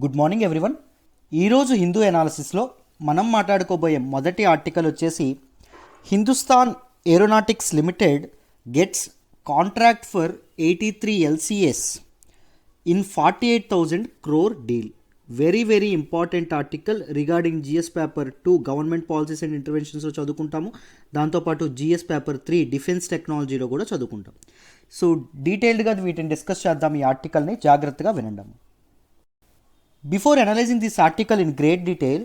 Good morning everyone. ఈరోజు హిందూ ఎనాలిసిస్లో మనం మాట్లాడుకోబోయే మొదటి ఆర్టికల్ వచ్చేసి Hindustan aeronautics limited gets contract for 83 LCS in 48,000 crore deal. Very important article regarding GS paper 2 government policies and ఇంటర్వెన్షన్స్లో చదువుకుంటాము. దాంతోపాటు GS paper 3 defence టెక్నాలజీలో కూడా చదువుకుంటాం. సో డీటెయిల్డ్గా వీటిని డిస్కస్ చేద్దాం. ఈ ఆర్టికల్ని జాగ్రత్తగా వినండి. Before analyzing this article in great detail,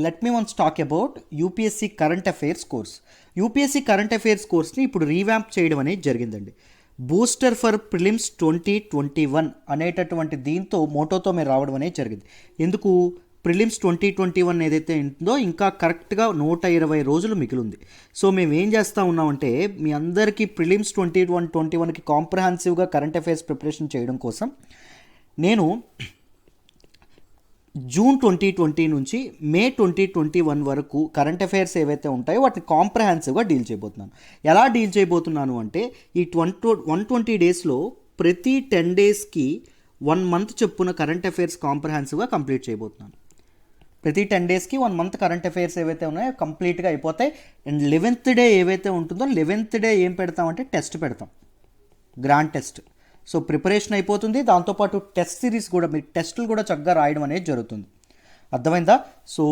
let me once talk about UPSC current affairs course. UPSC current affairs కోర్స్ని ఇప్పుడు రీవ్యాంప్ చేయడం అనేది జరిగిందండి. బూస్టర్ ఫర్ ప్రిలిమ్స్ 2021 అనేటటువంటి దీంతో మోటోతో మీరు రావడం అనేది జరిగింది. ఎందుకు? ప్రిలిమ్స్ 2021 ఏదైతే ఉంటుందో ఇంకా కరెక్ట్గా 120 రోజులు మిగిలింది. సో మేము ఏం చేస్తూ ఉన్నామంటే మీ అందరికీ ప్రిలిమ్స్ 2021కి కాంప్రహెన్సివ్గా కరెంట్ అఫైర్స్ ప్రిపరేషన్ చేయడం కోసం నేను జూన్ 2020 నుంచి మే 2021 వరకు కరెంట్ అఫైర్స్ ఏవైతే ఉంటాయో వాటిని కాంప్రహెన్సివ్గా డీల్ చేయబోతున్నాను. ఎలా డీల్ చేయబోతున్నాను అంటే ఈ 120 డేస్లో ప్రతి 10 డేస్కి 1 మంత్ చొప్పున కరెంట్ అఫైర్స్ కాంప్రహెన్సివ్గా కంప్లీట్ చేయబోతున్నాను. ప్రతి 10 డేస్కి 1 మంత్ కరెంట్ అఫైర్స్ ఏవైతే ఉన్నాయో కంప్లీట్గా అయిపోతాయి. అండ్ 11th డే ఏవైతే ఉంటుందో 11th డే ఏం పెడతామంటే టెస్ట్ పెడతాం, గ్రాండ్ టెస్ట్. సో ప్రిపరేషన్ అయిపోతుంది. దాంతోపాటు టెస్ట్ సిరీస్ కూడా మీరు టెస్టులు కూడా చక్కగా రాయడం అనేది జరుగుతుంది. అర్థమైందా? So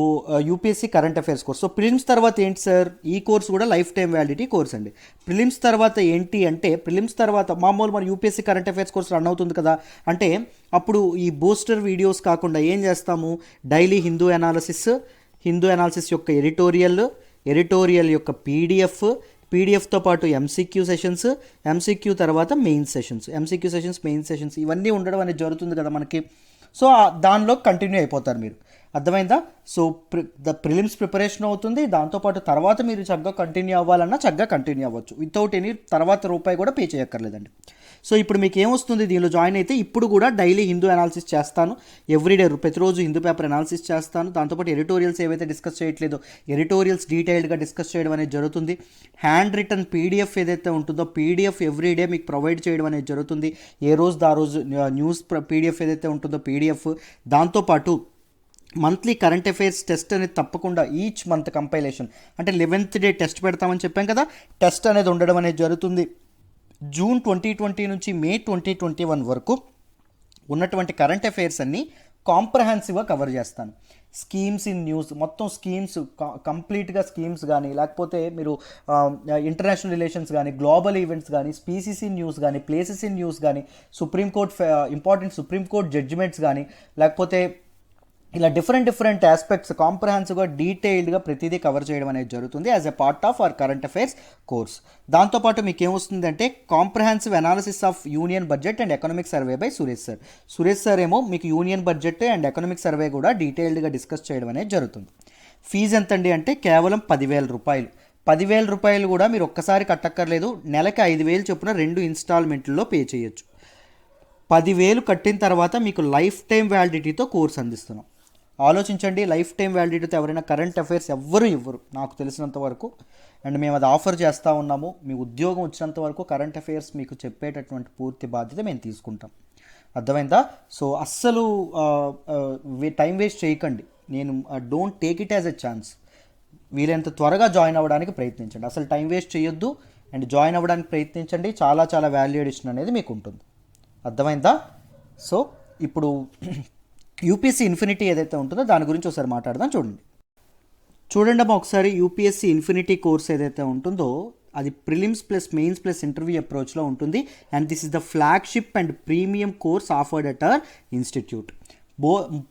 UPSC current affairs course. So prelims తర్వాత ఏంటి సార్? ఈ కోర్స్ కూడా లైఫ్ టైం వ్యాలిడిటీ కోర్స్ అండి. ప్రిలిమ్స్ తర్వాత ఏంటి అంటే ప్రిలిమ్స్ తర్వాత మామూలు మన UPSC current affairs course run అవుతుంది కదా, అంటే అప్పుడు ఈ బూస్టర్ వీడియోస్ కాకుండా ఏం చేస్తాము, డైలీ హిందూ అనాలిసిస్ యొక్క ఎడిటోరియల్ యొక్క పీడిఎఫ్తో పాటు ఎంసీక్యూ తర్వాత మెయిన్ సెషన్స్ ఇవన్నీ ఉండడం అనేది జరుగుతుంది కదా మనకి. సో దానిలో కంటిన్యూ అయిపోతారు మీరు. అర్థమైందా? సో ప్రిలిమ్స్ ప్రిపరేషన్ అవుతుంది. దాంతోపాటు తర్వాత మీరు చక్కగా కంటిన్యూ అవ్వాలన్నా చక్కగా కంటిన్యూ అవ్వచ్చు వితౌట్ ఎనీ తర్వాత రూపాయి కూడా పే చేయక్కర్లేదండి. సో ఇప్పుడు మీకు ఏమొస్తుంది దీనిలో జాయిన్ అయితే? ఇప్పుడు కూడా డైలీ హిందూ అనాలిసిస్ చేస్తాను, ఎవ్రీడే ప్రతిరోజు హిందూ పేపర్ అనాలిసిస్ చేస్తాను. దాంతోపాటు ఎడిటోరియల్స్ ఏవైతే డిస్కస్ చేయట్లేదో ఎడిటోరియల్స్ డీటెయిల్డ్గా డిస్కస్ చేయడం అనేది జరుగుతుంది. హ్యాండ్ రిటర్న్ పీడిఎఫ్ ఏదైతే ఉంటుందో పీడిఎఫ్ ఎవ్రీడే మీకు ప్రొవైడ్ చేయడం అనేది జరుగుతుంది. ఏ రోజు ఆ రోజు న్యూస్ పీడిఎఫ్ ఏదైతే ఉంటుందో పీడిఎఫ్. దాంతోపాటు మంత్లీ కరెంట్ అఫైర్స్ టెస్ట్ అనేది తప్పకుండా ఈచ్ మంత్ కంపైలేషన్ అంటే 11th డే టెస్ట్ పెడతామని చెప్పాం కదా, టెస్ట్ అనేది ఉండడం అనేది జరుగుతుంది. జూన్ 2020 నుంచి మే 2021 వరకు ఉన్నటువంటి కరెంట్ అఫైర్స్ అన్నీ కాంప్రహెన్సివ్గా కవర్ చేస్తాను. స్కీమ్స్ ఇన్ న్యూస్ మొత్తం కంప్లీట్గా స్కీమ్స్ కానీ లేకపోతే మీరు ఇంటర్నేషనల్ రిలేషన్స్ కానీ గ్లోబల్ ఈవెంట్స్ కానీ స్పీసీస్ ఇన్ న్యూస్ కానీ ప్లేసెస్ ఇన్ న్యూస్ కానీ ఇంపార్టెంట్ సుప్రీంకోర్ట్ జడ్జిమెంట్స్ కానీ లేకపోతే ఇలా డిఫరెంట్ ఆస్పెక్ట్స్ కాంప్రహెన్సివ్గా డీటెయిల్డ్గా ప్రతిదీ కవర్ చేయడం అనేది జరుగుతుంది as a part of our current affairs course. దాంతోపాటు మీకు ఏమొస్తుందంటే comprehensive analysis of union budget and economic survey by Suresh sir ఏమో మీకు union budget and economic survey కూడా డీటెయిల్డ్గా డిస్కస్ చేయడం అనేది జరుగుతుంది. ఫీజు ఎంతండి అంటే కేవలం 10,000 రూపాయలు. 10,000 రూపాయలు కూడా మీరు ఒక్కసారి కట్టక్కర్లేదు, నెలకి 5,000 చొప్పున 2 ఇన్స్టాల్మెంట్లో పే చేయొచ్చు. 10,000 కట్టిన తర్వాత మీకు లైఫ్ టైం వ్యాలిడిటీతో కోర్స్ అందిస్తున్నాం. ఆలోచించండి, లైఫ్ టైం వ్యాలిడిటీతో ఎవరైనా కరెంట్ అఫైర్స్ ఇవ్వరు నాకు తెలిసినంత వరకు. అండ్ మేము అది ఆఫర్ చేస్తూ ఉన్నాము. మీ ఉద్యోగం వచ్చినంత వరకు కరెంట్ అఫైర్స్ మీకు చెప్పేటటువంటి పూర్తి బాధ్యత మేము తీసుకుంటాం. అర్థమైందా? సో అస్సలు టైం వేస్ట్ చేయకండి. నేను don't take it as a chance. వీలైనంత త్వరగా జాయిన్ అవ్వడానికి ప్రయత్నించండి. అసలు టైం వేస్ట్ చేయొద్దు అండ్ జాయిన్ అవ్వడానికి ప్రయత్నించండి. చాలా వాల్యూ అడిషన్ అనేది మీకు ఉంటుంది. అర్థమైందా? సో ఇప్పుడు యూపీఎస్సీ ఇన్ఫినిటీ ఏదైతే ఉంటుందో దాని గురించి ఒకసారి మాట్లాడదాం. చూడండి అమ్మా ఒకసారి. యూపీఎస్సీ ఇన్ఫినిటీ కోర్స్ ఏదైతే ఉంటుందో అది prelims plus mains plus interview అప్రోచ్లో ఉంటుంది. And this is the flagship and premium course offered at our institute.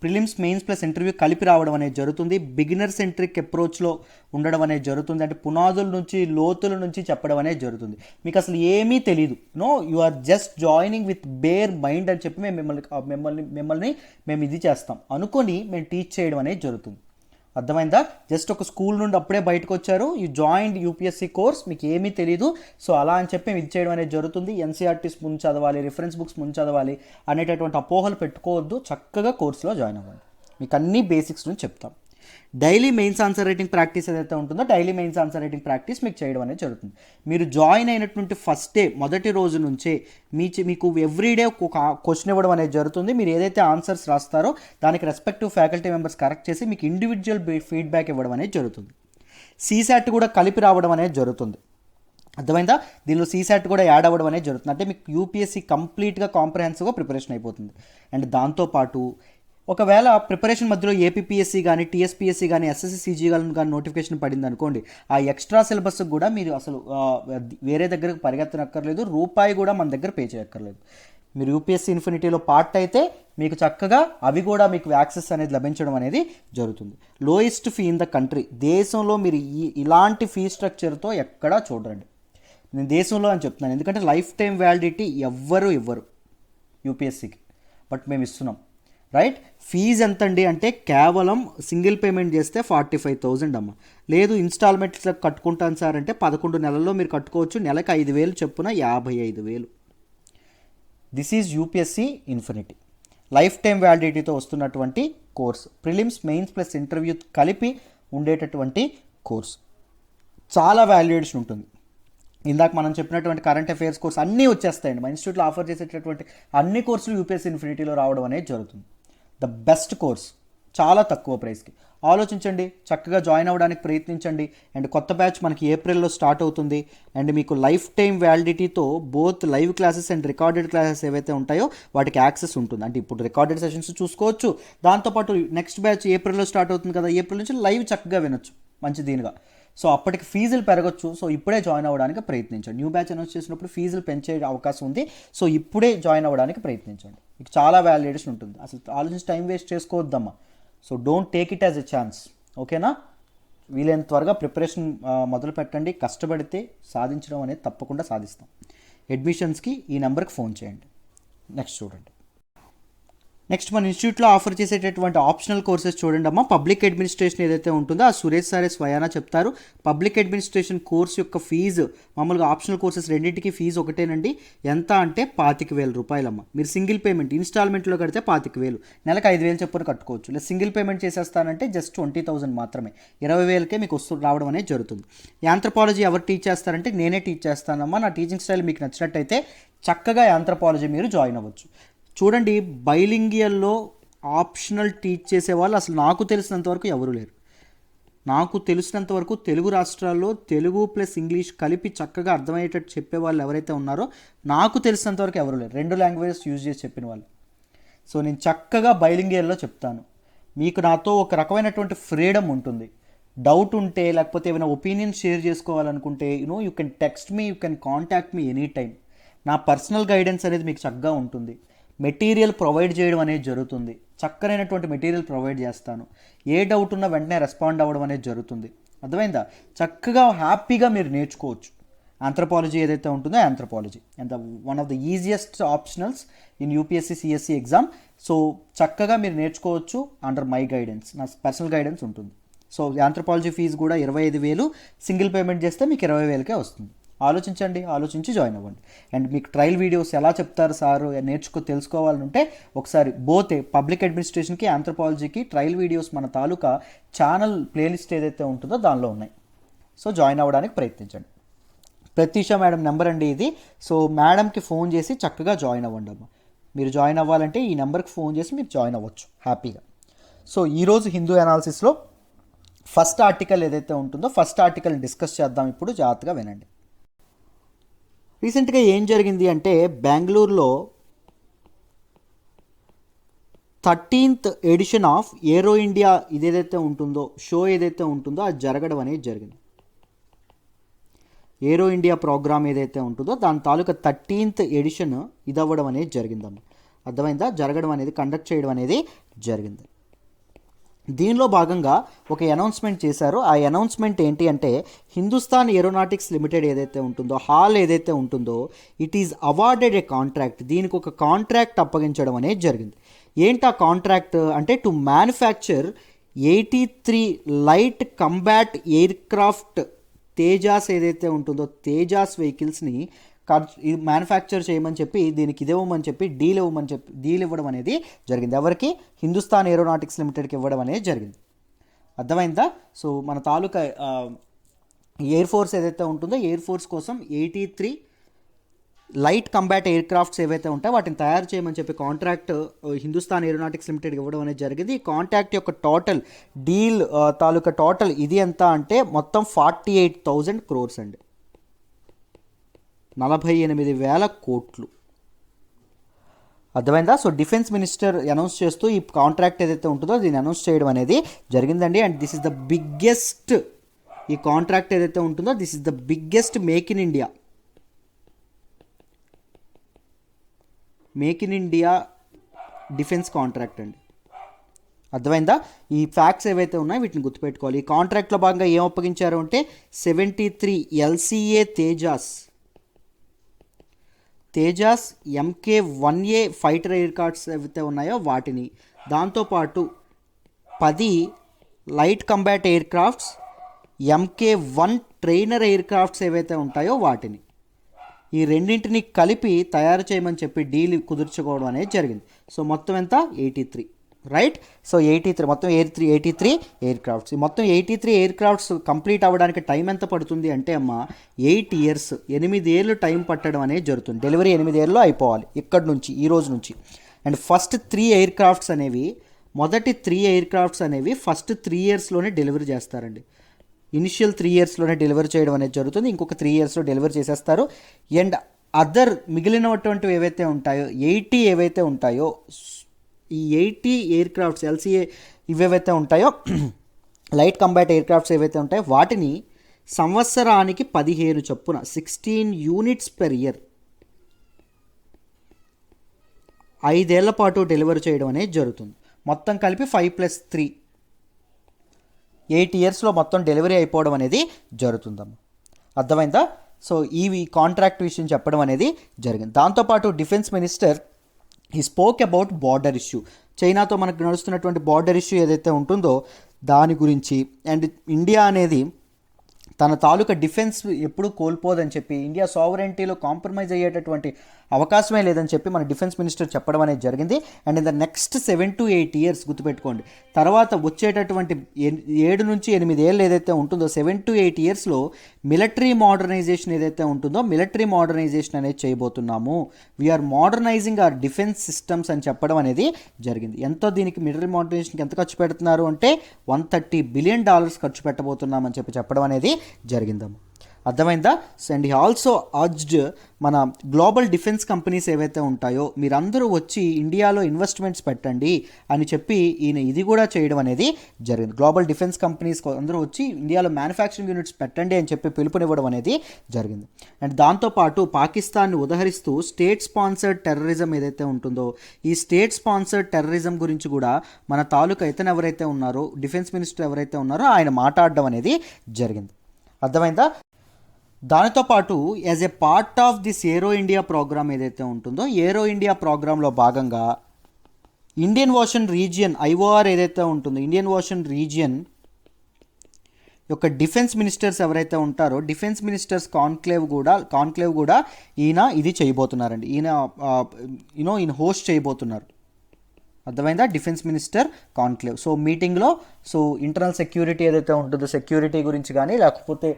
Prelims mains plus interview కలిపి రావడం అనేది జరుగుతుంది. బిగినర్ సెంట్రిక్ అప్రోచ్లో ఉండడం అనేది జరుగుతుంది. అంటే పునాదుల నుంచి లోతుల నుంచి చెప్పడం అనేది జరుగుతుంది. మీకు అసలు ఏమీ తెలియదు, you are just joining with bare mind అని చెప్పి మిమ్మల్ని మేము ఇది చేస్తాం అనుకొని మేము టీచ్ చేయడం అనేది జరుగుతుంది. అర్థమైందా? జస్ట్ ఒక స్కూల్ నుండి అప్పుడే బయటకు వచ్చారు, యూ జాయిన్డ్ యూపీఎస్సీ కోర్స్, మీకు ఏమీ తెలియదు, సో అలా అని చెప్పి ఇది చేయడం అనేది జరుగుతుంది. ఎన్సీఆర్టీస్ ముందు చదవాలి, రిఫరెన్స్ బుక్స్ ముందు చదవాలి అనేటటువంటి అపోహలు పెట్టుకోవద్దు. చక్కగా కోర్సులో జాయిన్ అవ్వండి. మీకు అన్ని బేసిక్స్ నుంచి చెప్తాం. Daily mains answer writing practice ఏదైతే ఉంటుందో daily mains answer writing practice మీకు చేయడం అనేది జరుగుతుంది. మీరు జాయిన్ అయినటువంటి ఫస్ట్ డే మొదటి రోజు నుంచే మీకు ఎవ్రీడే ఒక క్వశ్చన్ ఇవ్వడం అనేది జరుగుతుంది. మీరు ఏదైతే ఆన్సర్స్ రాస్తారో దానికి రెస్పెక్టివ్ ఫ్యాకల్టీ మెంబర్స్ కరెక్ట్ చేసి మీకు ఇండివిజువల్ ఫీడ్బ్యాక్ ఇవ్వడం అనేది జరుగుతుంది. సీసాట్ కూడా కలిపి రావడం అనేది జరుగుతుంది. అర్థమైందా? దీనిలో సీసాట్ కూడా యాడ్ అవ్వడం అనేది జరుగుతుంది. అంటే మీకు యూపీఎస్సీ కంప్లీట్గా కాంప్రహెన్సివ్గా ప్రిపరేషన్ అయిపోతుంది. అండ్ దాంతోపాటు ఒకవేళ ప్రిపరేషన్ మధ్యలో ఏపీపీఎస్సీ కానీ టీఎస్పీఎస్సీ కానీ ఎస్ఎస్సీ సీజీ కానీ నోటిఫికేషన్ పడింది అనుకోండి, ఆ ఎక్స్ట్రా సిలబస్కి కూడా మీరు అసలు వేరే దగ్గరకు పరిగెత్తనక్కర్లేదు, రూపాయి కూడా మన దగ్గర పే చేయక్కర్లేదు. మీరు యూపీఎస్సీ ఇన్ఫినిటీలో పార్ట్ అయితే మీకు చక్కగా అవి కూడా మీకు యాక్సెస్ అనేది లభించడం అనేది జరుగుతుంది. Lowest fee in the country, దేశంలో మీరు ఇలాంటి ఫీ స్ట్రక్చర్తో ఎక్కడా చూడండి. నేను దేశంలో అని చెప్తున్నాను, ఎందుకంటే లైఫ్ టైం వ్యాలిడిటీ ఎవ్వరు ఇవ్వరు యూపీఎస్సీకి, బట్ మేము ఇస్తున్నాం. రైట్? ఫీజు ఎంతండి అంటే కేవలం సింగిల్ పేమెంట్ చేస్తే 45,000 అమ్మ. లేదు ఇన్స్టాల్మెంట్స్ కట్టుకుంటాను సార్ అంటే 11 నెలల్లో మీరు కట్టుకోవచ్చు. నెలకు 5,000 చొప్పున 55,000. This is UPSC infinity lifetime వ్యాలిడిటీతో వస్తున్నటువంటి course. Prelims, mains plus interview కలిపి ఉండేటటువంటి కోర్స్. చాలా వాల్యుయేషన్ ఉంటుంది. ఇందాక మనం చెప్పినటువంటి కరెంట్ అఫైర్స్ కోర్స్ అన్నీ వచ్చేస్తాయండి. మా ఇన్స్టిట్యూట్లో ఆఫర్ చేసేటటువంటి అన్ని కోర్సులు యూపీఎస్సీ ఇన్ఫినిటీలో రావడం అనేది జరుగుతుంది. ద బెస్ట్ కోర్స్, చాలా తక్కువ ప్రైస్కి. ఆలోచించండి, చక్కగా జాయిన్ అవ్వడానికి ప్రయత్నించండి. అండ్ కొత్త బ్యాచ్ మనకి ఏప్రిల్లో స్టార్ట్ అవుతుంది. అండ్ మీకు లైఫ్ టైం వ్యాలిడిటీతో both live classes and recorded classes ఏవైతే ఉంటాయో వాటికి యాక్సెస్ ఉంటుంది. అంటే ఇప్పుడు రికార్డెడ్ సెషన్స్ చూసుకోవచ్చు, దాంతోపాటు నెక్స్ట్ బ్యాచ్ ఏప్రిల్లో స్టార్ట్ అవుతుంది కదా, ఏప్రిల్ నుంచి లైవ్ చక్కగా వినొచ్చు మంచి దీనిగా. సో అప్పటికి ఫీజులు పెరగచ్చు. సో ఇప్పుడే జాయిన్ అవ్వడానికి ప్రయత్నించండి. న్యూ బ్యాచ్ అనౌన్స్ చేసినప్పుడు ఫీజులు పెంచే అవకాశం ఉంది. సో ఇప్పుడే జాయిన్ అవ్వడానికి ప్రయత్నించండి. మీకు చాలా వాల్యుయేషన్ ఉంటుంది. అసలు ఆలోచించి టైం వేస్ట్ చేసుకోవద్దమ్మా. So don't take it as a chance. ఓకేనా? వీలైనంత త్వరగా ప్రిపరేషన్ మొదలు పెట్టండి. కష్టపడితే సాధించడం అనేది తప్పకుండా సాధిస్తాం. అడ్మిషన్స్కి ఈ నెంబర్కి ఫోన్ చేయండి. నెక్స్ట్ చూడండి. నెక్స్ట్ మన ఇన్స్టిట్యూట్లో ఆఫర్ చేసేటటువంటి ఆప్షనల్ కోర్సెస్ చూడండి అమ్మా. పబ్లిక్ అడ్మినిస్ట్రేషన్ ఏదైతే ఉంటుందో ఆ సురేష్ సారే స్వయానా చెప్తారు. పబ్లిక్ అడ్మినిస్ట్రేషన్ కోర్స్ యొక్క ఫీజు మామూలుగా ఆప్షనల్ కోర్సెస్ రెండింటికి ఫీజు ఒకటేనండి. ఎంత అంటే 25,000 రూపాయలమ్మ. మీరు సింగిల్ పేమెంట్ ఇన్స్టాల్మెంట్లో కడితే 25,000, నెలకు 5,000 చొప్పున కట్టుకోవచ్చు. లేదా సింగిల్ పేమెంట్ చేసేస్తానంటే జస్ట్ 20,000 మాత్రమే, 20,000కే మీకు రావడం అనేది జరుగుతుంది. యాంథ్రపాలజీ ఎవరు టీచ్ చేస్తారంటే నేనే టీచ్ చేస్తానమ్మా. నా టీచింగ్ స్టైల్ మీకు నచ్చినట్టయితే చక్కగా యాంథ్రపాలజీ మీరు జాయిన్ అవ్వచ్చు. చూడండి, బైలింగియల్లో ఆప్షనల్ టీచ్ చేసే వాళ్ళు అసలు నాకు తెలిసినంతవరకు ఎవరు లేరు. నాకు తెలిసినంతవరకు తెలుగు రాష్ట్రాల్లో తెలుగు ప్లస్ ఇంగ్లీష్ కలిపి చక్కగా అర్థమయ్యేటట్టు చెప్పే వాళ్ళు ఎవరైతే ఉన్నారో నాకు తెలిసినంతవరకు ఎవరు లేరు. 2 లాంగ్వేజెస్ యూజ్ చేసి చెప్పిన వాళ్ళు. సో నేను చక్కగా బైలింగియల్లో చెప్తాను. మీకు నాతో ఒక రకమైనటువంటి ఫ్రీడమ్ ఉంటుంది. డౌట్ ఉంటే లేకపోతే ఏమైనా ఒపీనియన్ షేర్ చేసుకోవాలనుకుంటే you can text me, you can contact me any time. నా పర్సనల్ గైడెన్స్ అనేది మీకు చక్కగా ఉంటుంది. మెటీరియల్ ప్రొవైడ్ చేయడం అనేది జరుగుతుంది. చక్కనైనటువంటి మెటీరియల్ ప్రొవైడ్ చేస్తాను. ఏ డౌట్ ఉన్నా వెంటనే రెస్పాండ్ అవ్వడం అనేది జరుగుతుంది. అర్థమైందా? చక్కగా హ్యాపీగా మీరు నేర్చుకోవచ్చు. ఆంథ్రపాలజీ ఏదైతే ఉంటుందో anthropology and one of the easiest optionals in UPSC CSE exam. So చక్కగా మీరు నేర్చుకోవచ్చు అండర్ మై గైడెన్స్. నా పర్సనల్ గైడెన్స్ ఉంటుంది. సో ఆంథ్రపాలజీ ఫీజు కూడా 25,000, సింగిల్ పేమెంట్ చేస్తే మీకు 20,000కే వస్తుంది. ఆలోచించండి, ఆలోచించి జాయిన్ అవ్వండి. అండ్ మీకు ట్రయల్ వీడియోస్ ఎలా చెప్తారు సార్ తెలుసుకోవాలంటే ఒకసారి బోతే పబ్లిక్ అడ్మినిస్ట్రేషన్కి ఆంథ్రపాలజీకి ట్రయల్ వీడియోస్ మన తాలూకా ఛానల్ ప్లేలిస్ట్ ఏదైతే ఉంటుందో దానిలో ఉన్నాయి. సో జాయిన్ అవ్వడానికి ప్రయత్నించండి. ప్రతీష మేడం నెంబర్ అండి ఇది. సో మేడంకి ఫోన్ చేసి చక్కగా జాయిన్ అవ్వండి అమ్మ. మీరు జాయిన్ అవ్వాలంటే ఈ నెంబర్కి ఫోన్ చేసి మీరు జాయిన్ అవ్వచ్చు హ్యాపీగా. సో ఈరోజు హిందూ అనాలిసిస్లో ఫస్ట్ ఆర్టికల్ ఏదైతే ఉంటుందో ఫస్ట్ ఆర్టికల్ డిస్కస్ చేద్దాం. ఇప్పుడు జాగ్రత్తగా వినండి. రీసెంట్గా ఏం జరిగింది అంటే బెంగళూరులో 13th edition of aero India ఇదేదైతే ఉంటుందో షో ఏదైతే ఉంటుందో అది జరగడం అనేది జరిగింది. ఏరో ఇండియా ప్రోగ్రామ్ ఏదైతే ఉంటుందో దాని తాలూకా 13th ఎడిషన్ ఇది అవ్వడం అనేది జరిగిందమ్మా. అర్థమైందా? జరగడం అనేది కండక్ట్ చేయడం అనేది జరిగింది. దీనిలో భాగంగా ఒక అనౌన్స్మెంట్ చేశారు. ఆ అనౌన్స్మెంట్ ఏంటి అంటే హిందుస్థాన్ ఏరోనాటిక్స్ లిమిటెడ్ ఏదైతే ఉంటుందో హాల్ ఏదైతే ఉంటుందో it is awarded A contract. దీనికి ఒక కాంట్రాక్ట్ అప్పగించడం అనేది జరిగింది. ఏంటి ఆ కాంట్రాక్ట్ అంటే to manufacture 83 light combat air craft Tejas ఏదైతే ఉంటుందో తేజాస్ వెహికల్స్ని మ్యానుఫ్యాక్చర్ చేయమని చెప్పి దీనికి ఇవ్వమని చెప్పి డీల్ ఇవ్వడం అనేది జరిగింది. ఎవరికి? హిందుస్థాన్ ఏరోనాటిక్స్ లిమిటెడ్కి ఇవ్వడం అనేది జరిగింది. అర్థమైందా? సో మన తాలూకా ఎయిర్ ఫోర్స్ ఏదైతే ఉంటుందో ఎయిర్ ఫోర్స్ కోసం 83 లైట్ కంబాట్ ఎయిర్ క్రాఫ్ట్స్ ఏవైతే ఉంటాయో వాటిని తయారు చేయమని చెప్పి కాంట్రాక్ట్ హిందుస్థాన్ ఏరోనాటిక్స్ లిమిటెడ్ ఇవ్వడం అనేది జరిగింది. ఈ కాంట్రాక్ట్ యొక్క టోటల్ డీల్ తాలూకా టోటల్ ఇది ఎంత అంటే మొత్తం 48,000 crores అండి, 48,000 కోట్లు. అర్థమైందా? సో డిఫెన్స్ మినిస్టర్ అనౌన్స్ చేస్తూ ఈ కాంట్రాక్ట్ ఏదైతే ఉంటుందో దీన్ని అనౌన్స్ చేయడం అనేది జరిగిందండి. And this is the biggest, ఈ కాంట్రాక్ట్ ఏదైతే ఉంటుందో this is the biggest make in India defence contract అండి. అర్థమైందా? ఈ ఫ్యాక్ట్స్ ఏవైతే ఉన్నాయో వీటిని గుర్తుపెట్టుకోవాలి. ఈ కాంట్రాక్ట్లో భాగంగా ఏం అప్పగించారు అంటే 73 LCA Tejas MK1A fighter air crafts ఏవైతే ఉన్నాయో వాటిని, దాంతోపాటు 10 light combat air crafts MK1 trainer air crafts ఏవైతే ఉంటాయో వాటిని, ఈ రెండింటిని కలిపి తయారు చేయమని చెప్పి డీల్ కుదుర్చుకోవడం అనేది జరిగింది. సో మొత్తం ఎంత? 83, రైట్? సో 83 మొత్తం 83 ఎయిర్ క్రాఫ్ట్స్. ఈ మొత్తం 83 ఎయిర్ క్రాఫ్ట్స్ కంప్లీట్ అవ్వడానికి టైం ఎంత పడుతుంది అంటే అమ్మ 8 years, 8 ఏళ్ళు టైం పట్టడం అనేది జరుగుతుంది. డెలివరీ 8 ఏళ్ళలో అయిపోవాలి ఇక్కడి నుంచి, ఈ రోజు నుంచి. అండ్ ఫస్ట్ 3 ఎయిర్ క్రాఫ్ట్స్ అనేవి, మొదటి 3 ఎయిర్ క్రాఫ్ట్స్ అనేవి ఫస్ట్ 3 yearsలోనే డెలివరీ చేస్తారండి. ఇనిషియల్ 3 yearsలోనే డెలివరీ చేయడం అనేది జరుగుతుంది. ఇంకొక 3 yearsలో డెలివరీ చేసేస్తారు. అండ్ అదర్ మిగిలినటువంటివి ఏవైతే ఉంటాయో 80 ఏవైతే ఉంటాయో, ఈ 80 ఎయిర్ క్రాఫ్ట్స్ LCA ఇవేవైతే ఉంటాయో లైట్ కంబాట్ ఎయిర్ క్రాఫ్ట్స్ ఏవైతే ఉంటాయో వాటిని సంవత్సరానికి 15 చొప్పున 16 units per year 5 ఏళ్ల పాటు డెలివరీ చేయడం అనేది జరుగుతుంది. మొత్తం కలిపి 5+3 8 yearsలో మొత్తం డెలివరీ అయిపోవడం అనేది జరుగుతుందమ్మా. అర్థమైందా? సో ఈ కాంట్రాక్ట్ విషయం చెప్పడం అనేది జరిగింది. దాంతోపాటు డిఫెన్స్ మినిస్టర్ ఈ స్పోక్ అబౌట్ బార్డర్ ఇష్యూ, చైనాతో మనకు నడుస్తున్నటువంటి బార్డర్ ఇష్యూ ఏదైతే ఉంటుందో దాని గురించి. అండ్ ఇండియా అనేది తన తాలూకా డిఫెన్స్ ఎప్పుడూ కోల్పోదని చెప్పి, ఇండియా సావరెంటీలో కాంప్రమైజ్ అయ్యేటటువంటి అవకాశమే లేదని చెప్పి మన డిఫెన్స్ మినిస్టర్ చెప్పడం అనేది జరిగింది. And in the next 7 to 8 years గుర్తుపెట్టుకోండి, తర్వాత వచ్చేటటువంటి 7 నుంచి 8 ఏళ్ళు ఏదైతే ఉంటుందో 7 to 8 yearsలో మిలిటరీ మోడర్నైజేషన్ ఏదైతే ఉంటుందో మిలిటరీ మోడర్నైజేషన్ అనేది చేయబోతున్నాము. We are modernising our defence systems అని చెప్పడం అనేది జరిగింది. ఎంతో దీనికి మిలిటరీ మోడర్నైజేషన్కి ఎంత ఖర్చు పెడుతున్నారు అంటే $130 billion ఖర్చు పెట్టబోతున్నామని చెప్పడం అనేది జరిగిందమ్మా. అర్థమైందా? అండ్ హీ ఆల్సో అర్జ్డ్ మన గ్లోబల్ డిఫెన్స్ కంపెనీస్ ఏవైతే ఉంటాయో మీరందరూ వచ్చి ఇండియాలో ఇన్వెస్ట్మెంట్స్ పెట్టండి అని చెప్పి ఈయన ఇది కూడా చేయడం అనేది జరిగింది. గ్లోబల్ డిఫెన్స్ కంపెనీస్ అందరూ వచ్చి ఇండియాలో మ్యానుఫ్యాక్చరింగ్ యూనిట్స్ పెట్టండి అని చెప్పి పిలుపునివ్వడం అనేది జరిగింది. అండ్ దాంతోపాటు పాకిస్తాన్ని ఉదహరిస్తూ స్టేట్ స్పాన్సర్డ్ టెర్రరిజం ఏదైతే ఉంటుందో ఈ స్టేట్ స్పాన్సర్డ్ టెర్రరిజం గురించి కూడా మన తాలూకా ఇతను ఎవరైతే ఉన్నారో డిఫెన్స్ మినిస్టర్ ఎవరైతే ఉన్నారో ఆయన మాట్లాడడం అనేది జరిగింది. అర్థమైందా? దానితో పాటు as a part of this Aero India program ఏదైతే ఉంటుందో ఏరో ఇండియా ప్రోగ్రాంలో భాగంగా ఇండియన్ ఓషన్ రీజియన్ IOR ఏదైతే ఉంటుందో ఇండియన్ ఓషన్ రీజియన్ యొక్క డిఫెన్స్ మినిస్టర్స్ ఎవరైతే ఉంటారో డిఫెన్స్ మినిస్టర్స్ కాన్క్లేవ్ కూడా ఈయన ఇది చేయబోతున్నారండి. ఈయన హోస్ట్ చేయబోతున్నారు. అర్థమైందా? Defence minister conclave. సో మీటింగ్లో ఇంటర్నల్ సెక్యూరిటీ ఏదైతే ఉంటుందో సెక్యూరిటీ గురించి కానీ లేకపోతే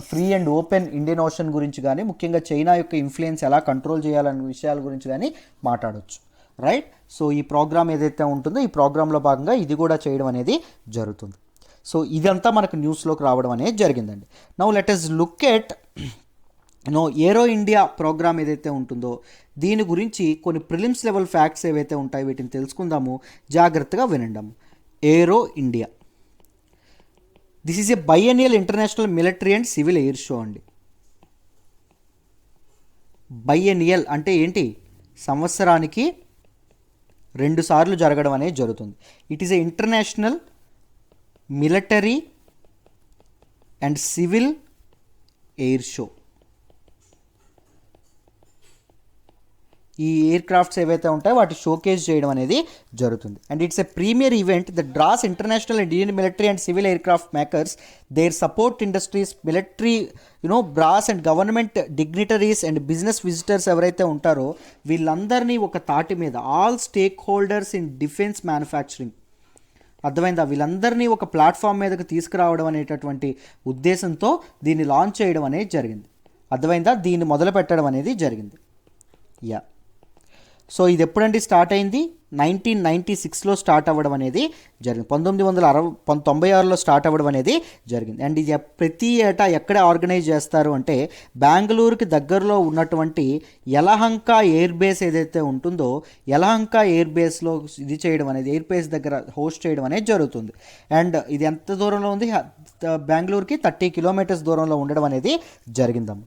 free and open Indian ocean గురించి కానీ ముఖ్యంగా చైనా యొక్క ఇన్ఫ్లుయెన్స్ ఎలా కంట్రోల్ చేయాలనే విషయాల గురించి కానీ మాట్లాడవచ్చు, రైట్? సో ఈ ప్రోగ్రామ్ ఏదైతే ఉంటుందో ఈ ప్రోగ్రాంలో భాగంగా ఇది కూడా చేయడం అనేది జరుగుతుంది. సో ఇదంతా మనకు న్యూస్లోకి రావడం అనేది జరిగిందండి. Now let us look at Aero India program ఏదైతే ఉంటుందో దీని గురించి కొన్ని ప్రిలిమ్స్ లెవెల్ ఫ్యాక్ట్స్ ఏవైతే ఉంటాయో వీటిని తెలుసుకుందాము, జాగ్రత్తగా వినండి. Aero India this is a biennial international military and civil air show అండి. బైఎన్నియల్ అంటే ఏంటి? సంవత్సరానికి 2 సార్లు జరగడం అనేది జరుగుతుంది. It is a international military and civil air show. ఈ ఎయిర్ క్రాఫ్ట్స్ ఏవైతే ఉంటాయో వాటి షోకేస్ చేయడం అనేది జరుగుతుంది. And it's a premier event that draws international and Indian military and civil aircraft makers, their support industries, military brass and government dignitaries and business visitors ఎవరైతే ఉంటారో వీళ్ళందరినీ ఒక తాటి మీద all stakeholders in defence manufacturing. అర్థమైందా? వీళ్ళందరినీ ఒక platform మీదకి తీసుకురావడం అనేటటువంటి ఉద్దేశంతో దీన్ని లాంచ్ చేయడం అనేది జరిగింది. అర్థమైందా? దీన్ని మొదలు పెట్టడం అనేది జరిగింది. యా. సో ఇది ఎప్పుడండి స్టార్ట్ అయింది? 1996లో స్టార్ట్ అవ్వడం అనేది జరిగింది. 1996లో స్టార్ట్ అవ్వడం అనేది జరిగింది. అండ్ ఇది ప్రతి ఏటా ఎక్కడ ఆర్గనైజ్ చేస్తారు అంటే బెంగళూరుకి దగ్గరలో ఉన్నటువంటి యలహంక ఎయిర్ బేస్ ఏదైతే ఉంటుందో యలహంక ఎయిర్ బేస్లో ఇది చేయడం అనేది, ఎయిర్ బేస్ దగ్గర హోస్ట్ చేయడం అనేది జరుగుతుంది. అండ్ ఇది ఎంత దూరంలో ఉంది? బెంగళూరుకి 30 కిలోమీటర్స్ దూరంలో ఉండడం అనేది జరిగిందమ్మ.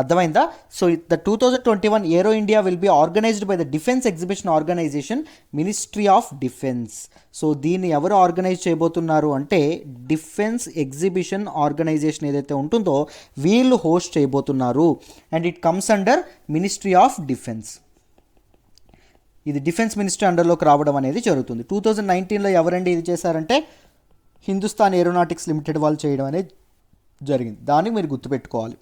అర్థమైందా? So the 2021 Aero India will be organised by the defence exhibition organisation, ministry of defence. So దీన్ని ఎవరు ఆర్గనైజ్ చేయబోతున్నారు అంటే డిఫెన్స్ ఎగ్జిబిషన్ ఆర్గనైజేషన్ ఏదైతే ఉంటుందో వీళ్ళు హోస్ట్ చేయబోతున్నారు. And it comes under ministry of defence. ఇది డిఫెన్స్ మినిస్ట్రీ అండర్లోకి రావడం అనేది జరుగుతుంది. 2019లో ఎవరండి ఇది చేశారంటే హిందుస్థాన్ ఏరోనాటిక్స్ లిమిటెడ్ వాళ్ళు చేయడం అనేది జరిగింది. దాన్ని మీరు గుర్తుపెట్టుకోవాలి.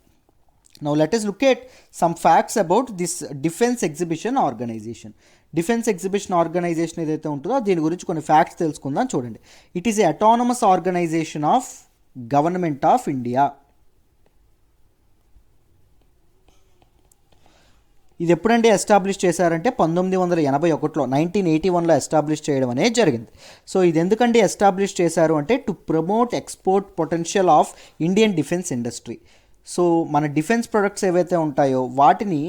Now let us look at some facts about this defense exhibition organization. Defence exhibition organisation ఏదైతే ఉంటుందో దీని గురించి కొన్ని ఫ్యాక్ట్స్ తెలుసుకుందాం. చూడండి, it is a autonomous organisation of government of India. ఇది ఎప్పుడంటే ఎస్టాబ్లిష్ చేశారంటే 1981లో 1981లో ఎస్టాబ్లిష్ చేయడం అనేది జరిగింది. సో ఇది ఎందుకంటే ఎస్టాబ్లిష్ చేశారు అంటే to promote export potential of Indian defence industry. So మన డిఫెన్స్ ప్రొడక్ట్స్ ఏవైతే ఉంటాయో వాటిని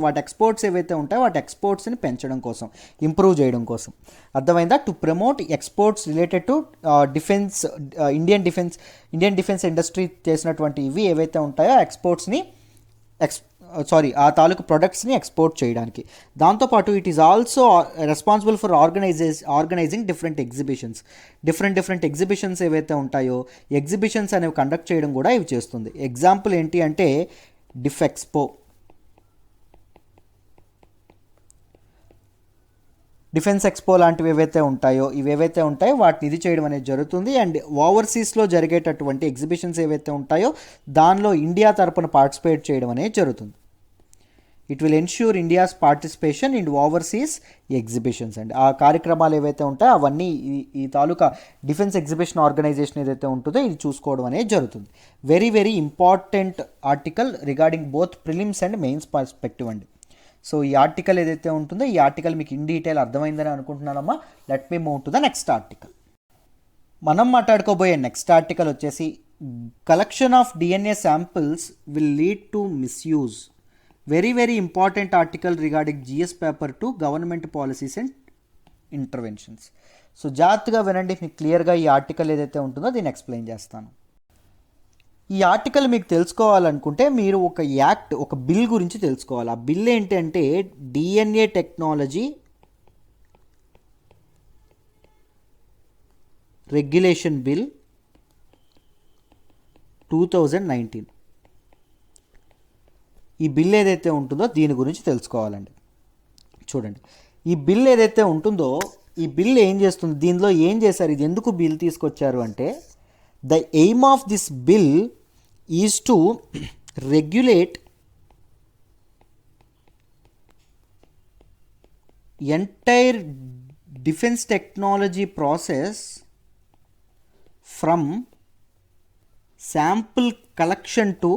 వాటి ఎక్స్పోర్ట్స్ ఏవైతే ఉంటాయో వాటి ఎక్స్పోర్ట్స్ని పెంచడం కోసం, ఇంప్రూవ్ చేయడం కోసం. అర్థమైందా? To promote exports related to defence, Indian defence industry చేసినటువంటి ఇవి ఏవైతే ఉంటాయో ఎక్స్పోర్ట్స్ని ఆ తాలూకు ప్రొడక్ట్స్ని ఎక్స్పోర్ట్ చేయడానికి. దాంతోపాటు it is also responsible for organising different exhibitions ఏవైతే ఉంటాయో ఎగ్జిబిషన్స్ అనేవి కండక్ట్ చేయడం కూడా ఇవి చేస్తుంది. ఎగ్జాంపుల్ ఏంటి అంటే డిఫెక్స్పో, డిఫెన్స్ ఎక్స్పో లాంటివి ఏవైతే ఉంటాయో వాటిని ఇది చేయడం అనేది జరుగుతుంది. అండ్ ఓవర్సీస్లో జరిగేటటువంటి ఎగ్జిబిషన్స్ ఏవైతే ఉంటాయో దానిలో ఇండియా తరపున పార్టిసిపేట్ చేయడం అనేది జరుగుతుంది. It will ensure India's participation in overseas exhibitions. And ఆ కార్యక్రమాలు ఏవైతే ఉంటాయో అవన్నీ ఈ తాలూకా డిఫెన్స్ ఎగ్జిబిషన్ ఆర్గనైజేషన్ ఏదైతే ఉంటుందో ఇది చూసుకోవడం అనేది జరుగుతుంది. Very very important article regarding both prelims and mains perspective అండి. సో ఈ ఆర్టికల్ ఏదైతే ఉంటుందో ఈ ఆర్టికల్ మీకు ఇన్ డీటెయిల్ అర్థమైందని అనుకుంటున్నానమ్మా. Let me move to the next article. మనం మాట్లాడుకోబోయే నెక్స్ట్ ఆర్టికల్ వచ్చేసి collection of DNA samples will lead to misuse. Very very important article regarding GS paper two government policies and interventions. So జాగ్రత్తగా వినండి, మీకు క్లియర్గా ఈ ఆర్టికల్ ఏదైతే ఉంటుందో దీన్ని ఎక్స్ప్లెయిన్ చేస్తాను. ఈ ఆర్టికల్ మీకు తెలుసుకోవాలనుకుంటే మీరు ఒక బిల్ గురించి తెలుసుకోవాలి. ఆ బిల్ ఏంటంటే డిఎన్ఏ టెక్నాలజీ రెగ్యులేషన్ బిల్ 2019. ఈ బిల్ ఏదైతే ఉంటుందో దీని గురించి తెలుసుకోవాలండి. చూడండి, ఈ బిల్ ఏదైతే ఉంటుందో ఈ బిల్ ఏం చేస్తుంది, దీనిలో ఏం చేశారు, ఇది ఎందుకు బిల్ తీసుకొచ్చారు అంటే the aim of this bill is to regulate entire defence technology process from sample collection to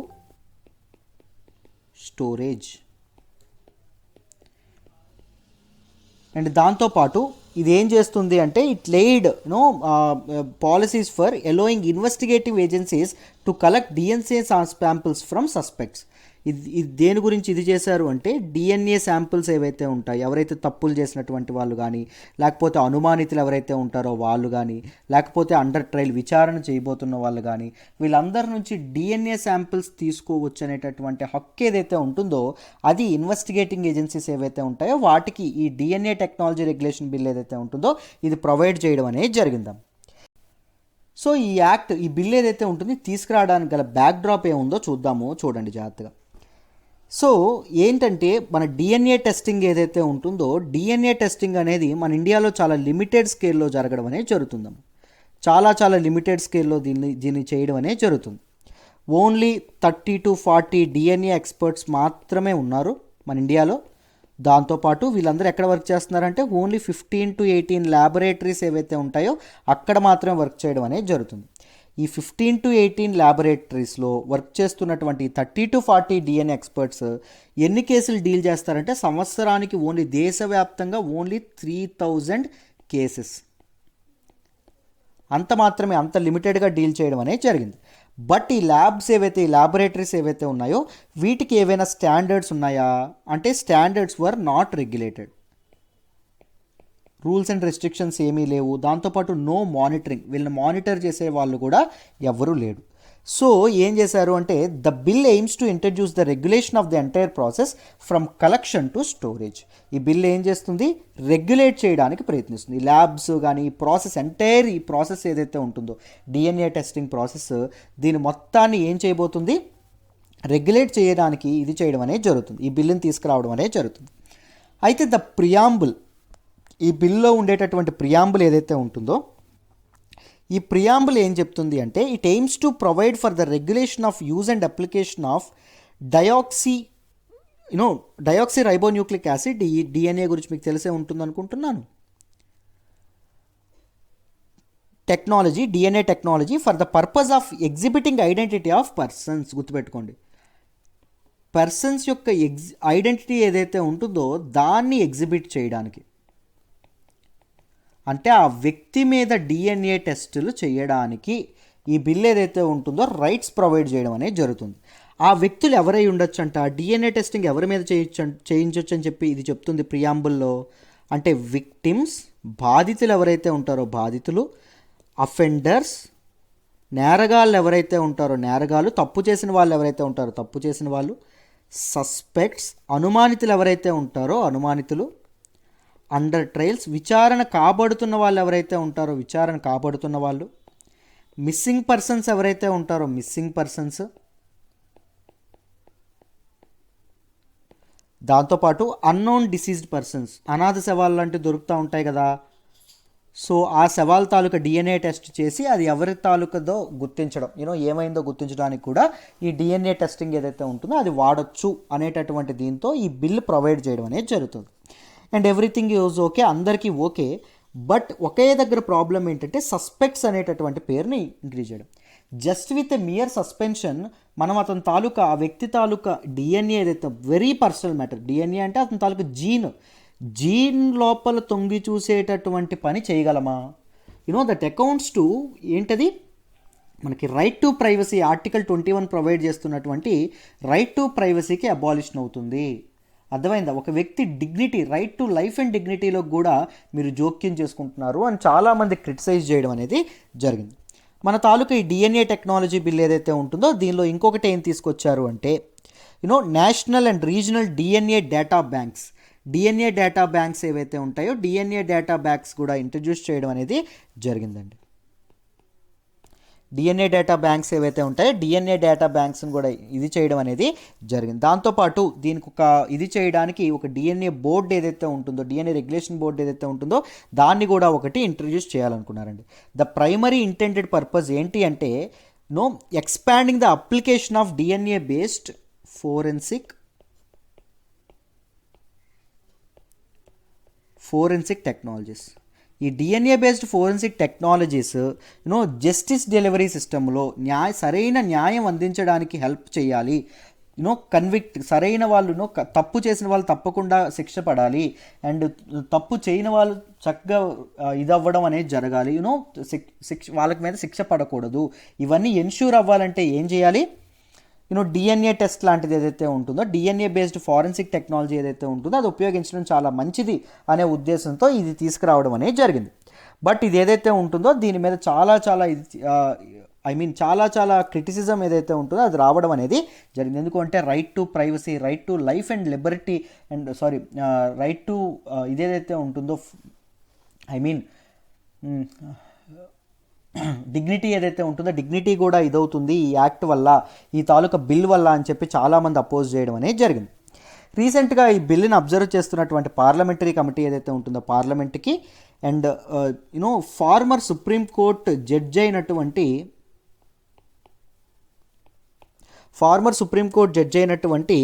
storage. And దాంతోపాటు ఇది ఏం చేస్తుంది అంటే it laid policies for allowing investigative agencies to collect DNA samples from suspects. ఇది దేని గురించి ఇది చేశారు అంటే డిఎన్ఏ శాంపిల్స్ ఏవైతే ఉంటాయో ఎవరైతే తప్పులు చేసినటువంటి వాళ్ళు కానీ లేకపోతే అనుమానితులు ఎవరైతే ఉంటారో వాళ్ళు కానీ లేకపోతే అండర్ ట్రయల్ విచారణ చేయబోతున్న వాళ్ళు కానీ వీళ్ళందరి నుంచి డిఎన్ఏ శాంపిల్స్ తీసుకోవచ్చు అనేటటువంటి హక్కు ఏదైతే ఉంటుందో అది ఇన్వెస్టిగేటింగ్ ఏజెన్సీస్ ఏవైతే ఉంటాయో వాటికి ఈ డిఎన్ఏ టెక్నాలజీ రెగ్యులేషన్ బిల్ ఏదైతే ఉంటుందో ఇది ప్రొవైడ్ చేయడం అనేది జరిగింది. సో ఈ బిల్ ఏదైతే ఉంటుందో తీసుకురావడానికి గల బ్యాక్డ్రాప్ ఏముందో చూద్దాము. చూడండి జాగ్రత్తగా. సో ఏంటంటే మన డిఎన్ఏ టెస్టింగ్ ఏదైతే ఉంటుందో డిఎన్ఏ టెస్టింగ్ అనేది మన ఇండియాలో చాలా లిమిటెడ్ స్కేల్లో జరగడం అనేది జరుగుతుంది. చాలా లిమిటెడ్ స్కేల్లో దీన్ని చేయడం అనేది జరుగుతుంది. ఓన్లీ 30 to 40 డిఎన్ఏ ఎక్స్పర్ట్స్ మాత్రమే ఉన్నారు మన ఇండియాలో. దాంతోపాటు వీళ్ళందరూ ఎక్కడ వర్క్ చేస్తున్నారంటే ఓన్లీ 15 to 18 ల్యాబొరేటరీస్ ఏవైతే ఉంటాయో అక్కడ మాత్రమే వర్క్ చేయడం అనేది జరుగుతుంది. ఈ 15 to 18 ల్యాబొరేటరీస్లో వర్క్ చేస్తున్నటువంటి 30 to 40 డిఎన్ఏ ఎక్స్పర్ట్స్ ఎన్ని కేసులు డీల్ చేస్తారంటే సంవత్సరానికి ఓన్లీ దేశవ్యాప్తంగా ఓన్లీ 3000 కేసెస్, అంత మాత్రమే, అంత లిమిటెడ్గా డీల్ చేయడం అనేది జరిగింది. బట్ ఈ ల్యాబొరేటరీస్ ఏవైతే ఉన్నాయో వీటికి ఏవైనా స్టాండర్డ్స్ ఉన్నాయా అంటే standards were not regulated, rules and restrictions ఏమీ లేవు. దాంతోపాటు నో మానిటరింగ్, వీళ్ళని మానిటర్ చేసే వాళ్ళు కూడా ఎవరూ లేడు. సో ఏం చేశారు అంటే the bill AIIMS to introduce the regulation of the entire process from collection to storage. ఈ బిల్ ఏం చేస్తుంది, రెగ్యులేట్ చేయడానికి ప్రయత్నిస్తుంది. ల్యాబ్స్ కానీ ఈ ప్రాసెస్ ఏదైతే ఉంటుందో డిఎన్ఏ టెస్టింగ్ ప్రాసెస్, దీని మొత్తాన్ని ఏం చేయబోతుంది, రెగ్యులేట్ చేయడానికి ఇది చేయడం అనేది జరుగుతుంది, ఈ బిల్లుని తీసుకురావడం అనేది జరుగుతుంది. అయితే ద ప్రియాంబుల్, ఈ బిల్లో ఉండేటటువంటి ప్రియాంబుల్ ఏదైతే ఉంటుందో ఈ ప్రియాంబుల్ ఏం చెప్తుంది అంటే it aims to provide for the regulation of use and application of deoxyribonucleic acid. ఈ డిఎన్ఏ గురించి మీకు తెలిసే ఉంటుంది అనుకుంటున్నాను. Technology, DNA technology for the purpose of exhibiting identity of persons. గుర్తుపెట్టుకోండి, పర్సన్స్ యొక్క ఐడెంటిటీ ఏదైతే ఉంటుందో దాన్ని ఎగ్జిబిట్ చేయడానికి, అంటే ఆ వ్యక్తి మీద డిఎన్ఏ టెస్టులు చేయడానికి ఈ బిల్ ఏదైతే ఉంటుందో రైట్స్ ప్రొవైడ్ చేయడం అనేది జరుగుతుంది. ఆ వ్యక్తులు ఎవరై ఉండొచ్చు అంట, డిఎన్ఏ టెస్టింగ్ ఎవరి మీద చేయించవచ్చు అని చెప్పి ఇది చెప్తుంది ప్రియాంబుల్లో. అంటే విక్టిమ్స్, బాధితులు ఎవరైతే ఉంటారో బాధితులు, అఫెండర్స్, నేరగాళ్ళు ఎవరైతే ఉంటారో నేరగాళ్ళు, తప్పు చేసిన వాళ్ళు ఎవరైతే ఉంటారో తప్పు చేసిన వాళ్ళు, సస్పెక్ట్స్, అనుమానితులు ఎవరైతే ఉంటారో అనుమానితులు, అండర్ ట్రయల్స్, విచారణ కాబడుతున్న వాళ్ళు ఎవరైతే ఉంటారో విచారణ కాబడుతున్న వాళ్ళు, మిస్సింగ్ పర్సన్స్ ఎవరైతే ఉంటారో మిస్సింగ్ పర్సన్స్, దాంతోపాటు అన్నోన్ డిసీజ్డ్ పర్సన్స్, అనాథ శవాలు లాంటివి దొరుకుతూ ఉంటాయి కదా. సో ఆ శవాల తాలూకా డిఎన్ఏ టెస్ట్ చేసి అది ఎవరి తాలూకాదో గుర్తించడం, ఏమైందో గుర్తించడానికి కూడా ఈ డిఎన్ఏ టెస్టింగ్ ఏదైతే ఉంటుందో అది వాడచ్చు అనేటటువంటి దీంతో ఈ బిల్ ప్రొవైడ్ చేయడం అనేది జరుగుతుంది. అండ్ ఎవ్రీథింగ్ ఈజ్ ఓకే, అందరికీ ఓకే. బట్ ఒకే దగ్గర ప్రాబ్లం ఏంటంటే సస్పెక్ట్స్ అనేటటువంటి పేరుని ఇంక్రీజ్ చేయడం. Just with a mere suspension మనం అతని తాలూకా, ఆ వ్యక్తి తాలూకా డిఎన్ఏ ఏదైతే వెరీ పర్సనల్ మ్యాటర్, డిఎన్ఏ అంటే అతని తాలూకా జీన్ లోపల తొంగి చూసేటటువంటి పని చేయగలమా? దట్ అకౌంట్స్ టు ఏంటది, మనకి right to privacy article 21 provide చేస్తున్నటువంటి రైట్ టు ప్రైవసీకి అబాలిషన్ అవుతుంది. అర్థమైందా? ఒక వ్యక్తి dignity, right to life and డిగ్నిటీలో కూడా మీరు జోక్యం చేసుకుంటున్నారు అని చాలామంది క్రిటిసైజ్ చేయడం అనేది జరిగింది. మన తాలూకా ఈ డిఎన్ఏ టెక్నాలజీ బిల్ ఏదైతే ఉంటుందో దీనిలో ఇంకొకటి ఏం తీసుకొచ్చారు అంటే national and regional DNA data banks. DNA data banks ఏవైతే ఉంటాయో డిఎన్ఏ డేటా బ్యాంక్స్ కూడా ఇంట్రడ్యూస్ చేయడం అనేది జరిగిందండి. డిఎన్ఏ డేటా బ్యాంక్స్ ఏవైతే ఉంటాయో డిఎన్ఏ డేటా బ్యాంక్స్ని కూడా ఇది చేయడం అనేది జరిగింది. దాంతోపాటు దీనికి ఇది చేయడానికి ఒక డిఎన్ఏ బోర్డు ఏదైతే ఉంటుందో, డిఎన్ఏ రెగ్యులేషన్ బోర్డు ఏదైతే ఉంటుందో దాన్ని కూడా ఒకటి ఇంట్రడ్యూస్ చేయాలనుకున్నారండి. ద ప్రైమరీ ఇంటెండెడ్ పర్పస్ ఏంటి అంటే expanding the application of DNA based forensic technologies. ఈ DNA based forensic technologies justice delivery సిస్టంలో సరైన న్యాయం అందించడానికి హెల్ప్ చేయాలి. సరైన వాళ్ళు తప్పు చేసిన వాళ్ళు తప్పకుండా శిక్ష పడాలి, అండ్ తప్పు చేయని వాళ్ళు చక్కగా ఇదవ్వడం అనేది జరగాలి. వాళ్ళకి మీద శిక్ష పడకూడదు. ఇవన్నీ ఎన్ష్యూర్ అవ్వాలంటే ఏం చేయాలి? డిఎన్ఏ టెస్ట్ లాంటిది ఏదైతే ఉంటుందో, డిఎన్ఏ బేస్డ్ ఫారెన్సిక్ టెక్నాలజీ ఏదైతే ఉంటుందో అది ఉపయోగించడం చాలా మంచిది అనే ఉద్దేశంతో ఇది తీసుకురావడం అనేది జరిగింది. బట్ ఇది ఏదైతే ఉంటుందో దీని మీద చాలా క్రిటిసిజం ఏదైతే ఉంటుందో అది రావడం అనేది జరిగింది. ఎందుకంటే right to privacy, right to life and liberty and right to ఇదేదైతే ఉంటుందో డిగ్నిటీ ఏదైతే ఉంటుందో డిగ్నిటీ కూడా ఇదవుతుంది ఈ యాక్ట్ వల్ల, ఈ తాలూకా బిల్ వల్ల అని చెప్పి చాలామంది అపోజ్ చేయడం అనేది జరిగింది. రీసెంట్గా ఈ బిల్లుని అబ్జర్వ్ చేస్తున్నటువంటి పార్లమెంటరీ కమిటీ ఏదైతే ఉంటుందో పార్లమెంట్కి అండ్ ఫార్మర్ సుప్రీంకోర్టు జడ్జ్ అయినటువంటి ఫార్మర్ సుప్రీంకోర్టు జడ్జి అయినటువంటి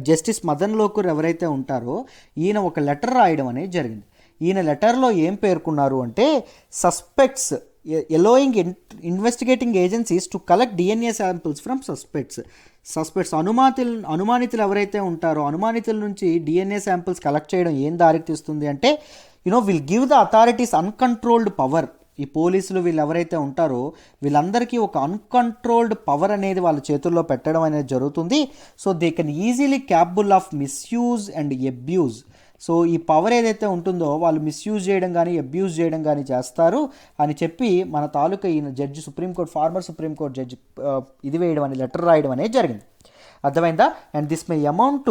జస్టిస్ మదన్ లోకూర్ ఎవరైతే ఉంటారో ఈయన ఒక లెటర్ రాయడం అనేది జరిగింది. ఈయన లెటర్లో ఏం పేర్కొన్నారు అంటే suspects allowing investigating agencies to collect DNA samples from suspects అనుమానితులు ఎవరైతే ఉంటారో అనుమానితుల నుంచి DNA శాంపిల్స్ కలెక్ట్ చేయడం ఏం దారికి తీస్తుంది అంటే will give the authorities uncontrolled power. ఈ పోలీసులు వీళ్ళు ఎవరైతే ఉంటారో వీళ్ళందరికీ ఒక అన్కంట్రోల్డ్ పవర్ అనేది వాళ్ళ చేతుల్లో పెట్టడం అనేది జరుగుతుంది. So they can easily capable of misuse and abuse. So ఈ పవర్ ఏదైతే ఉంటుందో వాళ్ళు మిస్యూజ్ చేయడం కానీ అబ్యూజ్ చేయడం కానీ చేస్తారు అని చెప్పి మన తాలూకా ఈయన జడ్జి ఫార్మర్ సుప్రీంకోర్టు జడ్జి ఇది వేయడం అని లెటర్ రాయడం అనేది జరిగింది. అర్థమైందా? And this may amount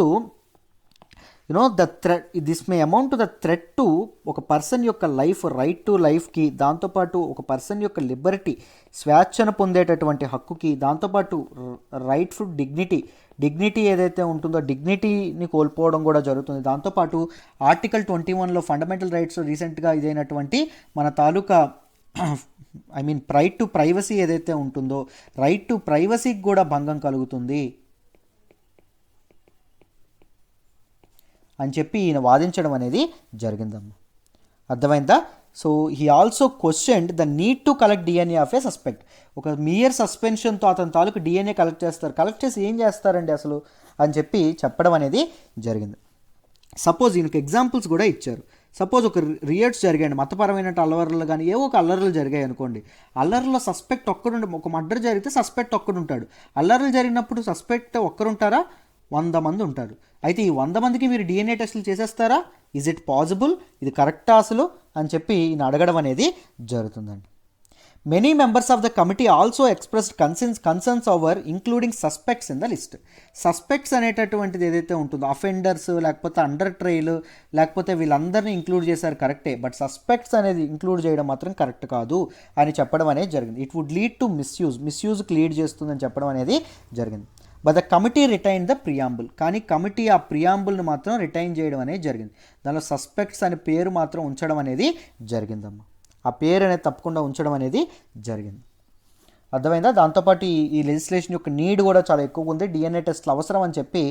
to the threat to ఒక పర్సన్ యొక్క లైఫ్, రైట్ టు లైఫ్కి, దాంతోపాటు ఒక పర్సన్ యొక్క లిబర్టీ, స్వేచ్ఛను పొందేటటువంటి హక్కుకి, దాంతోపాటు రైట్ టు డిగ్నిటీ ఏదైతే ఉంటుందో డిగ్నిటీని కోల్పోవడం కూడా జరుగుతుంది. దాంతోపాటు ఆర్టికల్ 21లో ఫండమెంటల్ రైట్స్ రీసెంట్గా ఇదైనటువంటి మన తాలూకా రైట్ టు ప్రైవసీ ఏదైతే ఉంటుందో రైట్ టు ప్రైవసీకి కూడా భంగం కలుగుతుంది అని చెప్పి ఈయన వాదించడం అనేది జరిగిందమ్మా. అర్థమైందా? So he also questioned the need to collect DNA of A suspect. ఒక మియర్ సస్పెన్షన్తో అతని తాలూకు DNA కలెక్ట్ చేసి ఏం చేస్తారండి అసలు అని చెప్పి చెప్పడం అనేది జరిగింది. సపోజ్ ఈయనకు ఎగ్జాంపుల్స్ కూడా ఇచ్చారు. సపోజ్ ఒక రియాట్స్ జరిగాయండి, మతపరమైన అల్లర్లు కానీ ఏవో ఒక అల్లర్లు జరిగాయి అనుకోండి. అల్లర్లో సస్పెక్ట్ ఒక మర్డర్ జరిగితే సస్పెక్ట్ ఒక్కడుంటాడు. అల్లర్లు జరిగినప్పుడు సస్పెక్ట్ ఒక్కరుంటారా? 100 మంది ఉంటారు. అయితే ఈ 100 మందికి మీరు DNA టెస్టులు చేసేస్తారా? Is it possible? ఇది కరెక్టా అసలు అని చెప్పి ఈయన అడగడం అనేది జరుగుతుందండి. Many members of the committee also expressed concerns over including suspects in the list. Suspects అనేటటువంటిది ఏదైతే ఉంటుందో అఫెండర్స్ లేకపోతే అండర్ ట్రయల్ లేకపోతే వీళ్ళందరినీ ఇంక్లూడ్ చేశారు కరెక్టే, బట్ సస్పెక్ట్స్ అనేది ఇంక్లూడ్ చేయడం మాత్రం కరెక్ట్ కాదు అని చెప్పడం అనేది జరిగింది. ఇట్ వుడ్ లీడ్ టు మిస్యూజ్కి లీడ్ చేస్తుందని చెప్పడం అనేది జరిగింది. But the committee retain the preamble. కానీ కమిటీ ఆ ప్రియాంబుల్ని మాత్రం రిటైన్ చేయడం అనేది జరిగింది. దానిలో సస్పెక్ట్స్ అనే పేరు మాత్రం ఉంచడం అనేది జరిగిందమ్మా. ఆ పేరు అనేది తప్పకుండా ఉంచడం అనేది జరిగింది. అర్థమైందా? దాంతోపాటు ఈ లెజిస్లేషన్ యొక్క నీడ్ కూడా చాలా ఎక్కువగా ఉంది. DNA టెస్ట్లు అవసరం అని చెప్పి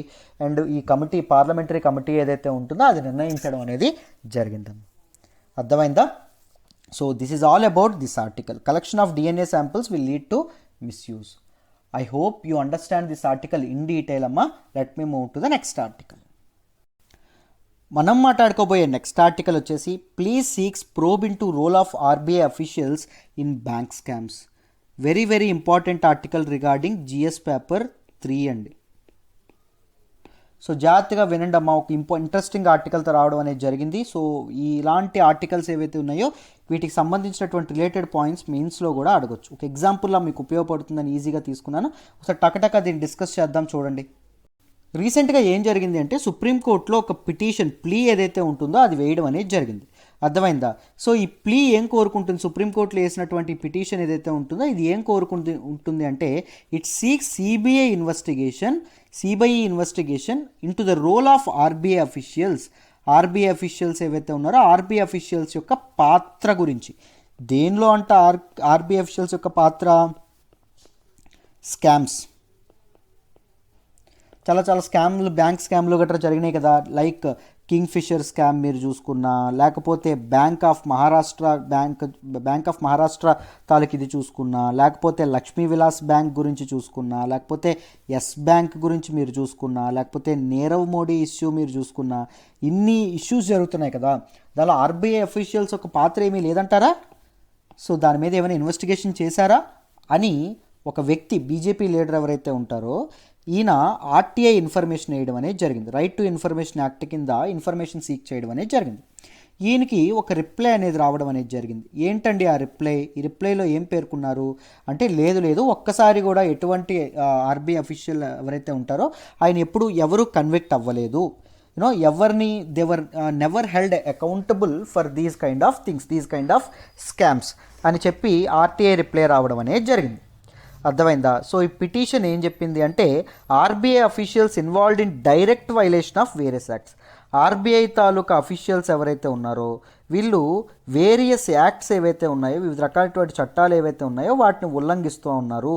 అండ్ ఈ కమిటీ పార్లమెంటరీ కమిటీ ఏదైతే ఉంటుందో అది నిర్ణయించడం అనేది జరిగిందమ్మా. అర్థమైందా? So this is all about this article. Collection of DNA samples will lead to misuse. I hope you understand this article in detail amma. Let me move to the next article. మనం మాట్లాడుకోబోయే next article వచ్చేసి please seeks probe into role of RBI officials in bank scams. Very very important article regarding GS paper 3 అండి. So జాగ్రత్తగా వినండి అమ్మా, ఒక interesting ఆర్టికల్తో రావడం అనేది జరిగింది. సో ఇలాంటి ఆర్టికల్స్ ఏవైతే ఉన్నాయో వీటికి సంబంధించినటువంటి రిలేటెడ్ పాయింట్స్ మెయిన్స్లో కూడా అడగొచ్చు. ఒక ఎగ్జాంపుల్లా మీకు ఉపయోగపడుతుందని ఈజీగా తీసుకున్నాను. ఒకసారి టకటక దీన్ని డిస్కస్ చేద్దాం. చూడండి, రీసెంట్గా ఏం జరిగింది అంటే సుప్రీంకోర్టులో ఒక పిటిషన్ ప్లీ ఏదైతే ఉంటుందో అది వేయడం అనేది జరిగింది. అర్థమైందా? సో ఈ ప్లీ ఏం కోరుకుంటుంది? సుప్రీంకోర్టులో వేసినటువంటి పిటిషన్ ఏదైతే ఉంటుందో ఇది ఏం ఉంటుంది అంటే it seeks CBI investigation into the role of RBI officials ఏవైతే ఉన్నారో RBI అఫీషియల్స్ యొక్క పాత్ర గురించి. దేనిలో అంట RBI అఫీషియల్స్ యొక్క పాత్ర? స్కామ్స్. చాలా స్కామ్లు, బ్యాంక్ స్కామ్లు గట్రా జరిగినాయి కదా. లైక్ కింగ్ ఫిషర్ స్కామ్ మీరు చూసుకున్నా, లేకపోతే బ్యాంక్ ఆఫ్ మహారాష్ట్ర తాలూకు ఇది చూసుకున్నా, లేకపోతే లక్ష్మీ విలాస్ బ్యాంక్ గురించి చూసుకున్నా, లేకపోతే ఎస్ బ్యాంక్ గురించి మీరు చూసుకున్నా, లేకపోతే నీరవ్ మోడీ ఇష్యూ మీరు చూసుకున్నా, ఇన్ని ఇష్యూస్ జరుగుతున్నాయి కదా. దానిలో RBI అఫీషియల్స్ ఒక పాత్ర ఏమీ లేదంటారా? సో దాని మీద ఏమైనా ఇన్వెస్టిగేషన్ చేశారా అని ఒక వ్యక్తి, బీజేపీ లీడర్ ఎవరైతే ఉంటారో ఈయన RTI ఇన్ఫర్మేషన్ వేయడం అనేది జరిగింది. రైట్ టు ఇన్ఫర్మేషన్ యాక్ట్ కింద ఇన్ఫర్మేషన్ సీక్ చేయడం అనేది జరిగింది. ఈయనకి ఒక రిప్లై అనేది రావడం అనేది జరిగింది. ఏంటండి ఆ రిప్లై? ఈ రిప్లైలో ఏం పేర్కొన్నారు అంటే లేదు ఒక్కసారి కూడా ఎటువంటి RBI అఫీషియల్ ఎవరైతే ఉంటారో ఆయన ఎవరు కన్విక్ట్ అవ్వలేదు. ఎవరిని they were never held accountable for these kind of things, these kind of scams అని చెప్పి RTI రిప్లై రావడం అనేది జరిగింది. అర్థమైందా? సో ఈ పిటిషన్ ఏం చెప్పింది అంటే RBI officials involved in direct violation of various acts. RBI taluka officials ఎవరైతే ఉన్నారో వీళ్ళు వేరియస్ యాక్ట్స్ ఏవైతే ఉన్నాయో, వివిధ రకాలైనటువంటి చట్టాలు ఏవైతే ఉన్నాయో వాటిని ఉల్లంఘిస్తూ ఉన్నారు.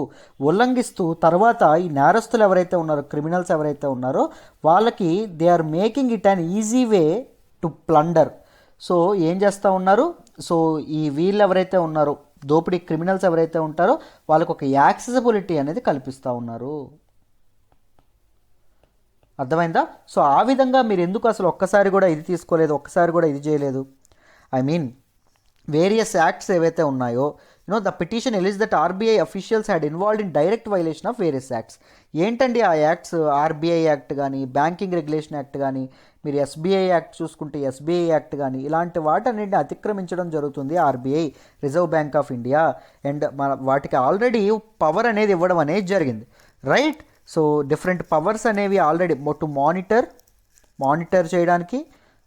ఉల్లంఘిస్తూ తర్వాత ఈ నేరస్తులు ఎవరైతే ఉన్నారో, క్రిమినల్స్ ఎవరైతే ఉన్నారో వాళ్ళకి they are making it an easy way to plunder. So ఏం చేస్తూ ఉన్నారు, సో ఈ వీళ్ళు ఎవరైతే ఉన్నారో, దోపిడీ క్రిమినల్స్ ఎవరైతే ఉంటారో వాళ్ళకు ఒక యాక్సెసిబిలిటీ అనేది కల్పిస్తూ ఉన్నారు. అర్థమైందా? సో ఆ విధంగా మీరు ఎందుకు అసలు ఒక్కసారి కూడా ఇది తీసుకోలేదు, ఒక్కసారి కూడా ఇది చేయలేదు? ఐ మీన్ వేరియస్ యాక్ట్స్ ఏవైతే ఉన్నాయో, the petition alleges that RBI officials had involved in direct violation of various acts. ఏంటండి ఆ యాక్ట్స్? ఆర్బీఐ యాక్ట్ కానీ, బ్యాంకింగ్ రెగ్యులేషన్ యాక్ట్ కానీ, మీరు ఎస్బీఐ యాక్ట్ చూసుకుంటే ఎస్బీఐ యాక్ట్ కానీ, ఇలాంటి వాటన్నింటిని అతిక్రమించడం జరుగుతుంది RBI, Reserve Bank of India. And వాటికి ఆల్రెడీ పవర్ అనేది ఇవ్వడం అనేది జరిగింది, రైట్? సో డిఫరెంట్ పవర్స్ అనేవి ఆల్రెడీ టు మానిటర్ చేయడానికి,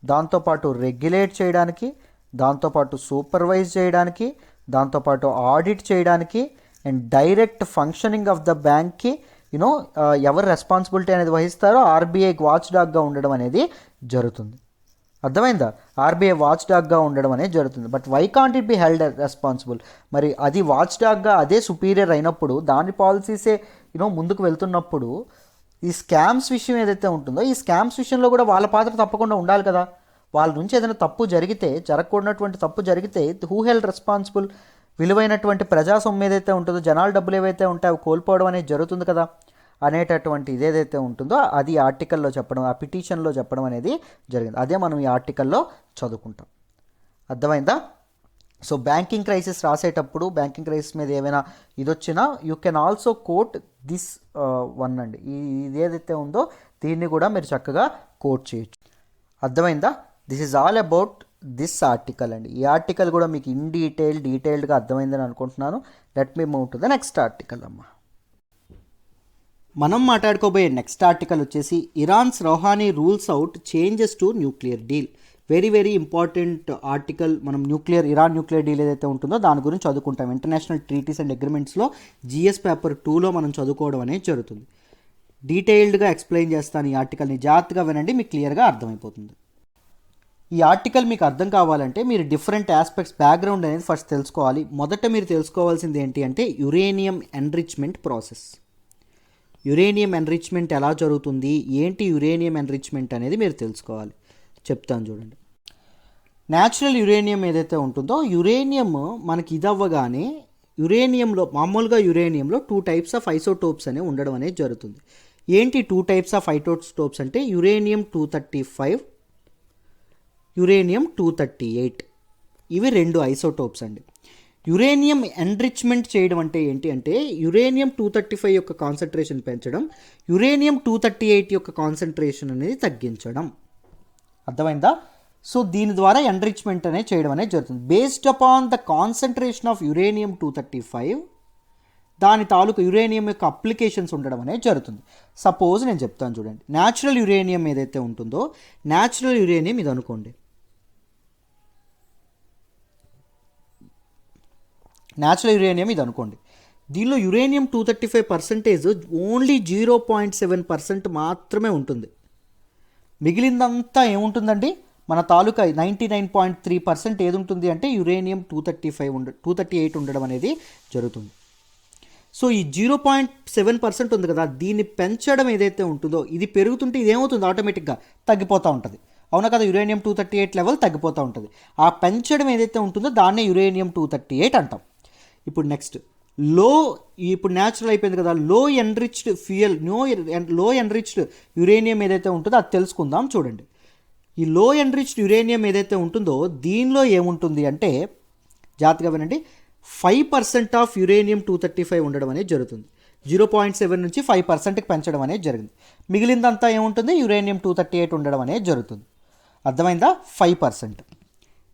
దాంతోపాటు రెగ్యులేట్ చేయడానికి, దాంతోపాటు సూపర్వైజ్ చేయడానికి, దాంతోపాటు ఆడిట్ చేయడానికి, and direct functioning of the బ్యాంక్కి ఎవరు రెస్పాన్సిబిలిటీ అనేది వహిస్తారో ఆర్బీఐకి వాచ్ డాగ్గా ఉండడం అనేది జరుగుతుంది. అర్థమైందా? ఆర్బీఐ వాచ్ డాగ్గా ఉండడం అనేది జరుగుతుంది. But why can't it be held responsible? మరి అది వాచ్ డాగ్గా అదే సుపీరియర్ అయినప్పుడు, దాని పాలసీసే ముందుకు వెళ్తున్నప్పుడు, ఈ స్కామ్స్ విషయం ఏదైతే ఉంటుందో ఈ స్కామ్స్ విషయంలో కూడా వాళ్ళ పాత్ర తప్పకుండా ఉండాలి కదా. వాళ్ళ నుంచి ఏదైనా తప్పు జరిగితే, జరగకూడనటువంటి తప్పు జరిగితే హూ హెల్డ్ రెస్పాన్సిబుల్? విలువైనటువంటి ప్రజా సొమ్ము ఏదైతే ఉంటుందో, జనాల డబ్బులు ఏవైతే ఉంటాయో అవి కోల్పోవడం అనేది జరుగుతుంది కదా అనేటటువంటి ఇదేదైతే ఉంటుందో అది ఆర్టికల్లో చెప్పడం, ఆ పిటిషన్లో చెప్పడం అనేది జరిగింది. అదే మనం ఈ ఆర్టికల్లో చదువుకుంటాం. అర్థమైందా? సో బ్యాంకింగ్ క్రైసిస్ రాసేటప్పుడు, బ్యాంకింగ్ క్రైసిస్ మీద ఏమైనా ఇది వచ్చినా you can also quote this one అండి. ఇది ఏదైతే ఉందో దీన్ని కూడా మీరు చక్కగా కోట్ చేయొచ్చు. అర్థమైందా? This is all about this article అండి. ఈ ఆర్టికల్ కూడా మీకు డీటెయిల్డ్గా అర్థమైందని అనుకుంటున్నాను. Let me move to the next article అమ్మా. మనం మాట్లాడుకోబోయే నెక్స్ట్ ఆర్టికల్ వచ్చేసి Iran's Rouhani rules out changes to nuclear deal. Very very important article. మనం ఇరాన్ న్యూక్లియర్ డీల్ ఏదైతే ఉంటుందో దాని గురించి చదువుకుంటాం. ఇంటర్నేషనల్ ట్రీటీస్ అండ్ అగ్రిమెంట్స్లో జిఎస్ పేపర్ 2లో మనం చదువుకోవడం అనేది జరుగుతుంది. డీటెయిల్డ్గా ఎక్స్ప్లెయిన్ చేస్తాను ఈ ఆర్టికల్ని. జాగ్రత్తగా వినండి, మీకు క్లియర్గా అర్థమైపోతుంది. ఈ ఆర్టికల్ మీకు అర్థం కావాలంటే మీరు డిఫరెంట్ ఆస్పెక్ట్స్ బ్యాక్గ్రౌండ్ అనేది ఫస్ట్ తెలుసుకోవాలి. మొదట మీరు తెలుసుకోవాల్సింది ఏంటి అంటే uranium enrichment process. Uranium enrichment ఎలా జరుగుతుంది, ఏంటి యురేనియం ఎన్రిచ్మెంట్ అనేది మీరు తెలుసుకోవాలి. చెప్తాను చూడండి. న్యాచురల్ యురేనియం ఏదైతే ఉంటుందో, యురేనియం మనకి ఇదవ్వగానే మామూలుగా యురేనియంలో 2 types ఆఫ్ ఐసోటోప్స్ అనేవి ఉండడం అనేది జరుగుతుంది. ఏంటి 2 types ఆఫ్ ఐసోటోప్స్ అంటే యురేనియం 235, యురేనియం 238. ఇవి 2 ఐసోటోప్స్ అండి. యురేనియం ఎన్రిచ్మెంట్ చేయడం అంటే ఏంటి అంటే యురేనియం 235 యొక్క కాన్సన్ట్రేషన్ పెంచడం, యురేనియం 238 యొక్క కాన్సన్ట్రేషన్ అనేది తగ్గించడం. అర్థమైందా? సో దీని ద్వారా ఎన్రిచ్మెంట్ అనేది చేయడం అనేది జరుగుతుంది. Based upon the concentration of uranium 235 దాని తాలూకు యురేనియం యొక్క అప్లికేషన్స్ ఉండడం అనేది జరుగుతుంది. సపోజ్ నేను చెప్తాను చూడండి. న్యాచురల్ యురేనియం ఏదైతే ఉంటుందో, న్యాచురల్ యురేనియం ఇది అనుకోండి. దీనిలో యురేనియం 235% ఓన్లీ 0.7% మాత్రమే ఉంటుంది. మిగిలిందంతా ఏముంటుందండి? మన తాలూకా 99.3% ఏది ఉంటుంది అంటే యురేనియం 238 ఉండడం అనేది జరుగుతుంది. సో ఈ 0.7% ఉంది కదా, దీన్ని పెంచడం ఏదైతే ఉంటుందో, ఇది పెరుగుతుంటే ఇదేమవుతుంది? ఆటోమేటిక్గా తగ్గిపోతూ ఉంటుంది. అవునా కదా? యురేనియం 238 లెవెల్ తగ్గిపోతూ ఉంటుంది. ఆ పెంచడం ఏదైతే ఉంటుందో దాన్నే యురేనియం 238 అంటాం. ఇప్పుడు నెక్స్ట్ ఇప్పుడు న్యాచురల్ అయిపోయింది కదా, లో ఎన్రిచ్డ్ యురేనియం ఏదైతే ఉంటుందో అది తెలుసుకుందాం. చూడండి, ఈ లో ఎన్రిచ్డ్ యురేనియం ఏదైతే ఉంటుందో దీనిలో ఏముంటుంది అంటే, జాగ్రత్తగా వినండి, 5% ఆఫ్ యురేనియం 235 ఉండడం అనేది జరుగుతుంది. 0.7 నుంచి 5%కి పెంచడం అనేది జరిగింది. మిగిలిందంతా ఏముంటుంది? యురేనియం 238 ఉండడం అనేది జరుగుతుంది. అర్థమైందా? 5%.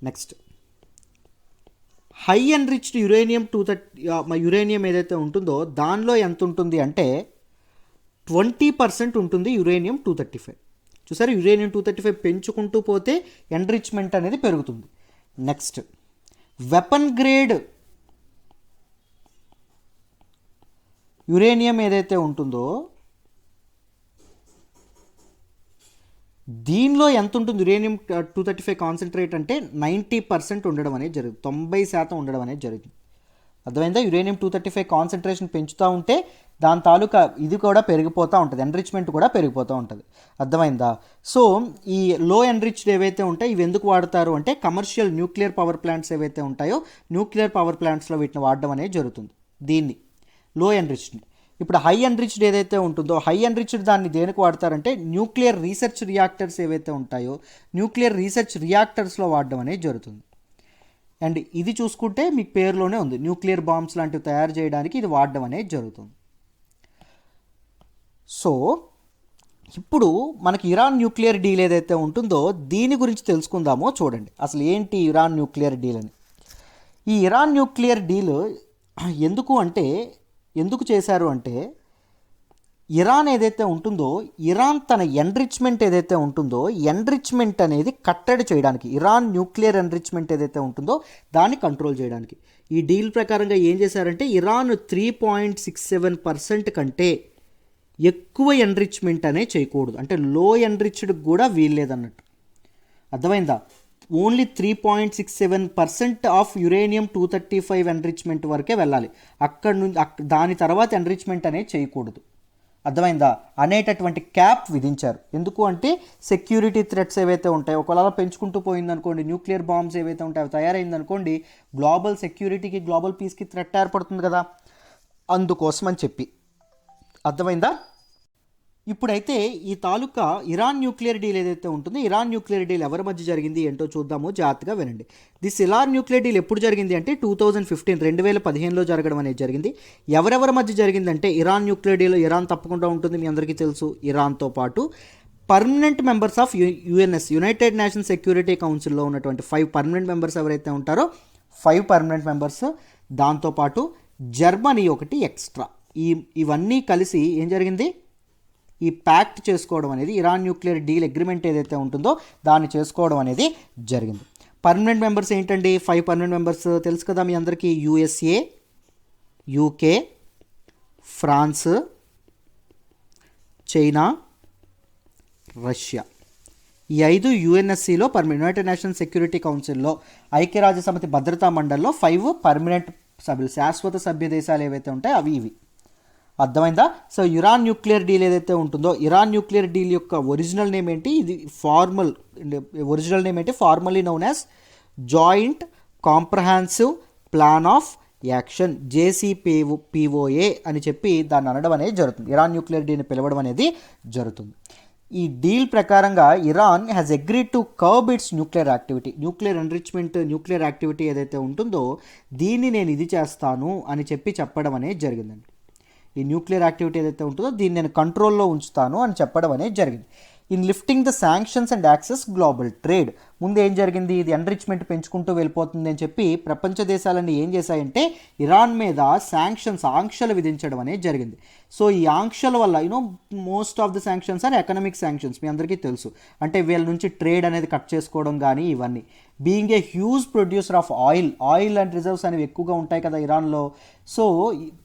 Next high enriched uranium 230 uranium ఏదైతే ఉంటుందో దానిలో ఎంత ఉంటుంది అంటే 20% ఉంటుంది యురేనియం 235. చూసారు, యురేనియం 235 పెంచుకుంటూ పోతే ఎన్రిచ్మెంట్ అనేది పెరుగుతుంది. నెక్స్ట్ వెపన్ గ్రేడ్ యురేనియం ఏదైతే ఉంటుందో దీనిలో ఎంత ఉంటుంది యురేనియం 235 కాన్సన్ట్రేట్ అంటే 90% ఉండడం అనేది జరుగుతుంది, 90% ఉండడం అనేది జరుగుతుంది. అర్థమైందా? యురేనియం 235 కాన్సన్ట్రేషన్ పెంచుతూ ఉంటే దాని తాలూకా ఇది కూడా పెరిగిపోతూ ఉంటుంది, ఎన్రిచ్మెంట్ కూడా పెరిగిపోతూ ఉంటుంది. అర్థమైందా? సో ఈ లో ఎన్రిచ్డ్ ఏవైతే ఉంటాయో ఇవి ఎందుకు వాడతారు అంటే కమర్షియల్ న్యూక్లియర్ పవర్ ప్లాంట్స్ ఏవైతే ఉంటాయో న్యూక్లియర్ పవర్ ప్లాంట్స్లో వీటిని వాడడం అనేది జరుగుతుంది, దీన్ని లో ఎన్రిచ్డ్. ఇప్పుడు హై ఎన్రిచ్డ్ ఏదైతే ఉంటుందో హై ఎన్రిచ్డ్ దాన్ని దేనికి వాడతారంటే న్యూక్లియర్ రీసెర్చ్ రియాక్టర్స్ ఏవైతే ఉంటాయో న్యూక్లియర్ రీసెర్చ్ రియాక్టర్స్లో వాడడం అనేది జరుగుతుంది. అండ్ ఇది చూసుకుంటే మీకు పేరులోనే ఉంది, న్యూక్లియర్ బాంబ్స్ లాంటివి తయారు చేయడానికి ఇది వాడడం అనేది జరుగుతుంది. సో ఇప్పుడు మనకి ఇరాన్ న్యూక్లియర్ డీల్ ఏదైతే ఉంటుందో దీని గురించి తెలుసుకుందామో చూడండి. అసలు ఏంటి ఇరాన్ న్యూక్లియర్ డీల్ అని. ఈ ఇరాన్ న్యూక్లియర్ డీల్ ఎందుకు చేశారు అంటే ఇరాన్ ఏదైతే ఉంటుందో ఇరాన్ తన ఎన్రిచ్మెంట్ ఏదైతే ఉంటుందో ఎన్రిచ్మెంట్ అనేది కట్టడి చేయడానికి, ఇరాన్ న్యూక్లియర్ ఎన్రిచ్మెంట్ ఏదైతే ఉంటుందో దాన్ని కంట్రోల్ చేయడానికి ఈ డీల్ ప్రకారంగా ఏం చేశారంటే ఇరాన్ 3.67% కంటే ఎక్కువ ఎన్రిచ్మెంట్ అనే చేయకూడదు, అంటే లో ఎన్రిచ్డ్ కూడా వీల్లేదన్నట్టు. అర్థమైందా? ఓన్లీ 3.67% ఆఫ్ యురేనియం 235 ఎన్రిచ్మెంట్ వరకే వెళ్ళాలి, అక్కడ నుంచి దాని తర్వాత ఎన్రిచ్మెంట్ అనేది చేయకూడదు. అర్థమైందా? అనేటటువంటి క్యాప్ విధించారు. ఎందుకు అంటే సెక్యూరిటీ థ్రెట్స్ ఏవైతే ఉంటాయో ఒకవేళ పెంచుకుంటూ పోయిందనుకోండి, న్యూక్లియర్ బాంబ్స్ ఏవైతే ఉంటాయో అవి తయారైందనుకోండి గ్లోబల్ సెక్యూరిటీకి గ్లోబల్ పీస్కి థ్రెట్ ఏర్పడుతుంది కదా, అందుకోసం అని చెప్పి. అర్థమైందా? ఇప్పుడైతే ఈ తాలూకా ఇరాన్ న్యూక్లియర్ డీల్ ఏదైతే ఉంటుందో ఇరాన్ న్యూక్లియర్ డీల్ ఎవరి మధ్య జరిగింది ఏంటో చూద్దాము, జాగ్రత్తగా వినండి. దిస్ ఇరాన్ న్యూక్లియర్ డీల్ ఎప్పుడు జరిగింది అంటే 2015లో జరగడం అనేది జరిగింది. ఎవరెవరి మధ్య జరిగిందంటే ఇరాన్ న్యూక్లియర్ డీల్ ఇరాన్ తప్పకుండా ఉంటుంది, మీ అందరికీ తెలుసు. ఇరాన్తో పాటు permanent members of UNS United nations security కౌన్సిల్లో ఉన్నటువంటి 5 పర్మనెంట్ మెంబర్స్ ఎవరైతే ఉంటారో 5 పర్మనెంట్ మెంబర్స్, దాంతోపాటు జర్మనీ ఒకటి ఎక్స్ట్రా, ఇవన్నీ కలిసి ఏం జరిగింది, ఈ ప్యాక్ట్ చేసుకోవడం అనేది ఇరాన్ న్యూక్లియర్ డీల్ అగ్రిమెంట్ ఏదైతే ఉంటుందో దాన్ని చేసుకోవడం అనేది జరిగింది. పర్మనెంట్ మెంబర్స్ ఏంటండి? 5 పర్మనెంట్ మెంబర్స్ తెలుసు కదా మీ అందరికీ, USA, UK, France, China, Russia. ఈ 5 యుఎన్ఎస్సిలో యునైటెడ్ నేషన్స్ సెక్యూరిటీ కౌన్సిల్లో ఐక్యరాజ్య సమితి భద్రతా మండలిలో 5 పర్మనెంట్ సభ్యులు, శాశ్వత సభ్య దేశాలు ఏవైతే ఉంటాయో అవి ఇవి. అర్థమైందా? సో ఇరాన్ న్యూక్లియర్ డీల్ ఏదైతే ఉంటుందో ఇరాన్ న్యూక్లియర్ డీల్ యొక్క ఒరిజినల్ నేమ్ ఏంటి, ఇది ఒరిజినల్ నేమ్ ఏంటి, formally noun as joint comprehensive plan of action, JCPOA అని చెప్పి దాన్ని అనడం అనేది జరుగుతుంది. ఇరాన్ న్యూక్లియర్ డీల్ని పిలవడం అనేది జరుగుతుంది. ఈ డీల్ ప్రకారంగా Iran has agreed to curb it's nuclear activity, nuclear enrichment nuclear activity ఏదైతే ఉంటుందో దీన్ని నేను ఇది చేస్తాను అని చెప్పడం అనేది జరిగిందండి. ఈ న్యూక్లియర్ యాక్టివిటీ ఏదైతే ఉంటుందో దీన్ని నేను కంట్రోల్లో ఉంచుతాను అని చెప్పడం అనేది జరిగింది. In lifting the sanctions and access global trade. ముందు ఏం జరిగింది, ఇది ఎన్రిచ్మెంట్ పెంచుకుంటూ వెళ్ళిపోతుంది అని చెప్పి ప్రపంచ దేశాలన్నీ ఏం చేశాయంటే ఇరాన్ మీద ఆంక్షలు విధించడం అనేది జరిగింది. సో ఈ ఆంక్షల వల్ల most of the sanctions are economic sanctions, మీ అందరికీ తెలుసు. అంటే వీళ్ళ నుంచి ట్రేడ్ అనేది కట్ చేసుకోవడం కానీ ఇవన్నీ. Being a huge producer of oil and reserves అనేవి ఎక్కువగా ఉంటాయి కదా ఇరాన్లో. సో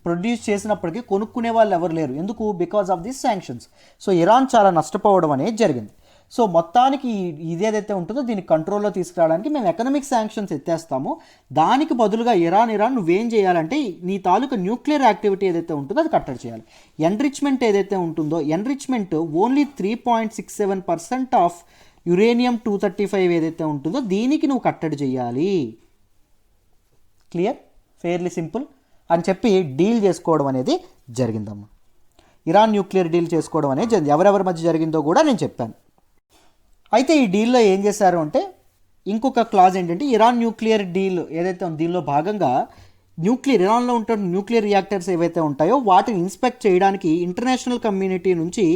ప్రొడ్యూస్ చేసినప్పటికీ కొనుక్కునే వాళ్ళు ఎవరు లేరు, ఎందుకు, because of this sanctions. So Iran చాలా నష్టపోవడం అనేది జరిగింది. సో మొత్తానికి ఇదేదైతే ఉంటుందో దీన్ని కంట్రోల్లో తీసుకురావడానికి మేము ఎకనామిక్ శాంక్షన్స్ ఎత్తేస్తాము, దానికి బదులుగా ఇరాన్ నువ్వేం చేయాలంటే నీ తాలూకా న్యూక్లియర్ యాక్టివిటీ ఏదైతే ఉంటుందో అది కట్టడి చేయాలి. ఎన్రిచ్మెంట్ ఏదైతే ఉంటుందో ఎన్రిచ్మెంట్ ఓన్లీ 3.67% ఆఫ్ యురేనియం 235 ఏదైతే ఉంటుందో దీనికి నువ్వు కట్టడి చేయాలి. క్లియర్, ఫెయిర్లీ సింపుల్ అని చెప్పి డీల్ చేసుకోవడం అనేది జరిగిందమ్మా. ఇరాన్ న్యూక్లియర్ డీల్ చేసుకోవడం అనేది జరిగింది. ఎవరెవరి మధ్య జరిగిందో కూడా నేను చెప్పాను. అయితే ఈ డీల్లో ఏం చేశారు అంటే ఇంకొక క్లాజ్ ఏంటంటే ఇరాన్ న్యూక్లియర్ డీల్ ఏదైతే ఉందో దీనిలో భాగంగా ఇరాన్లో ఉంటున్న న్యూక్లియర్ రియాక్టర్స్ ఏవైతే ఉంటాయో వాటిని ఇన్స్పెక్ట్ చేయడానికి ఇంటర్నేషనల్ కమ్యూనిటీ నుంచి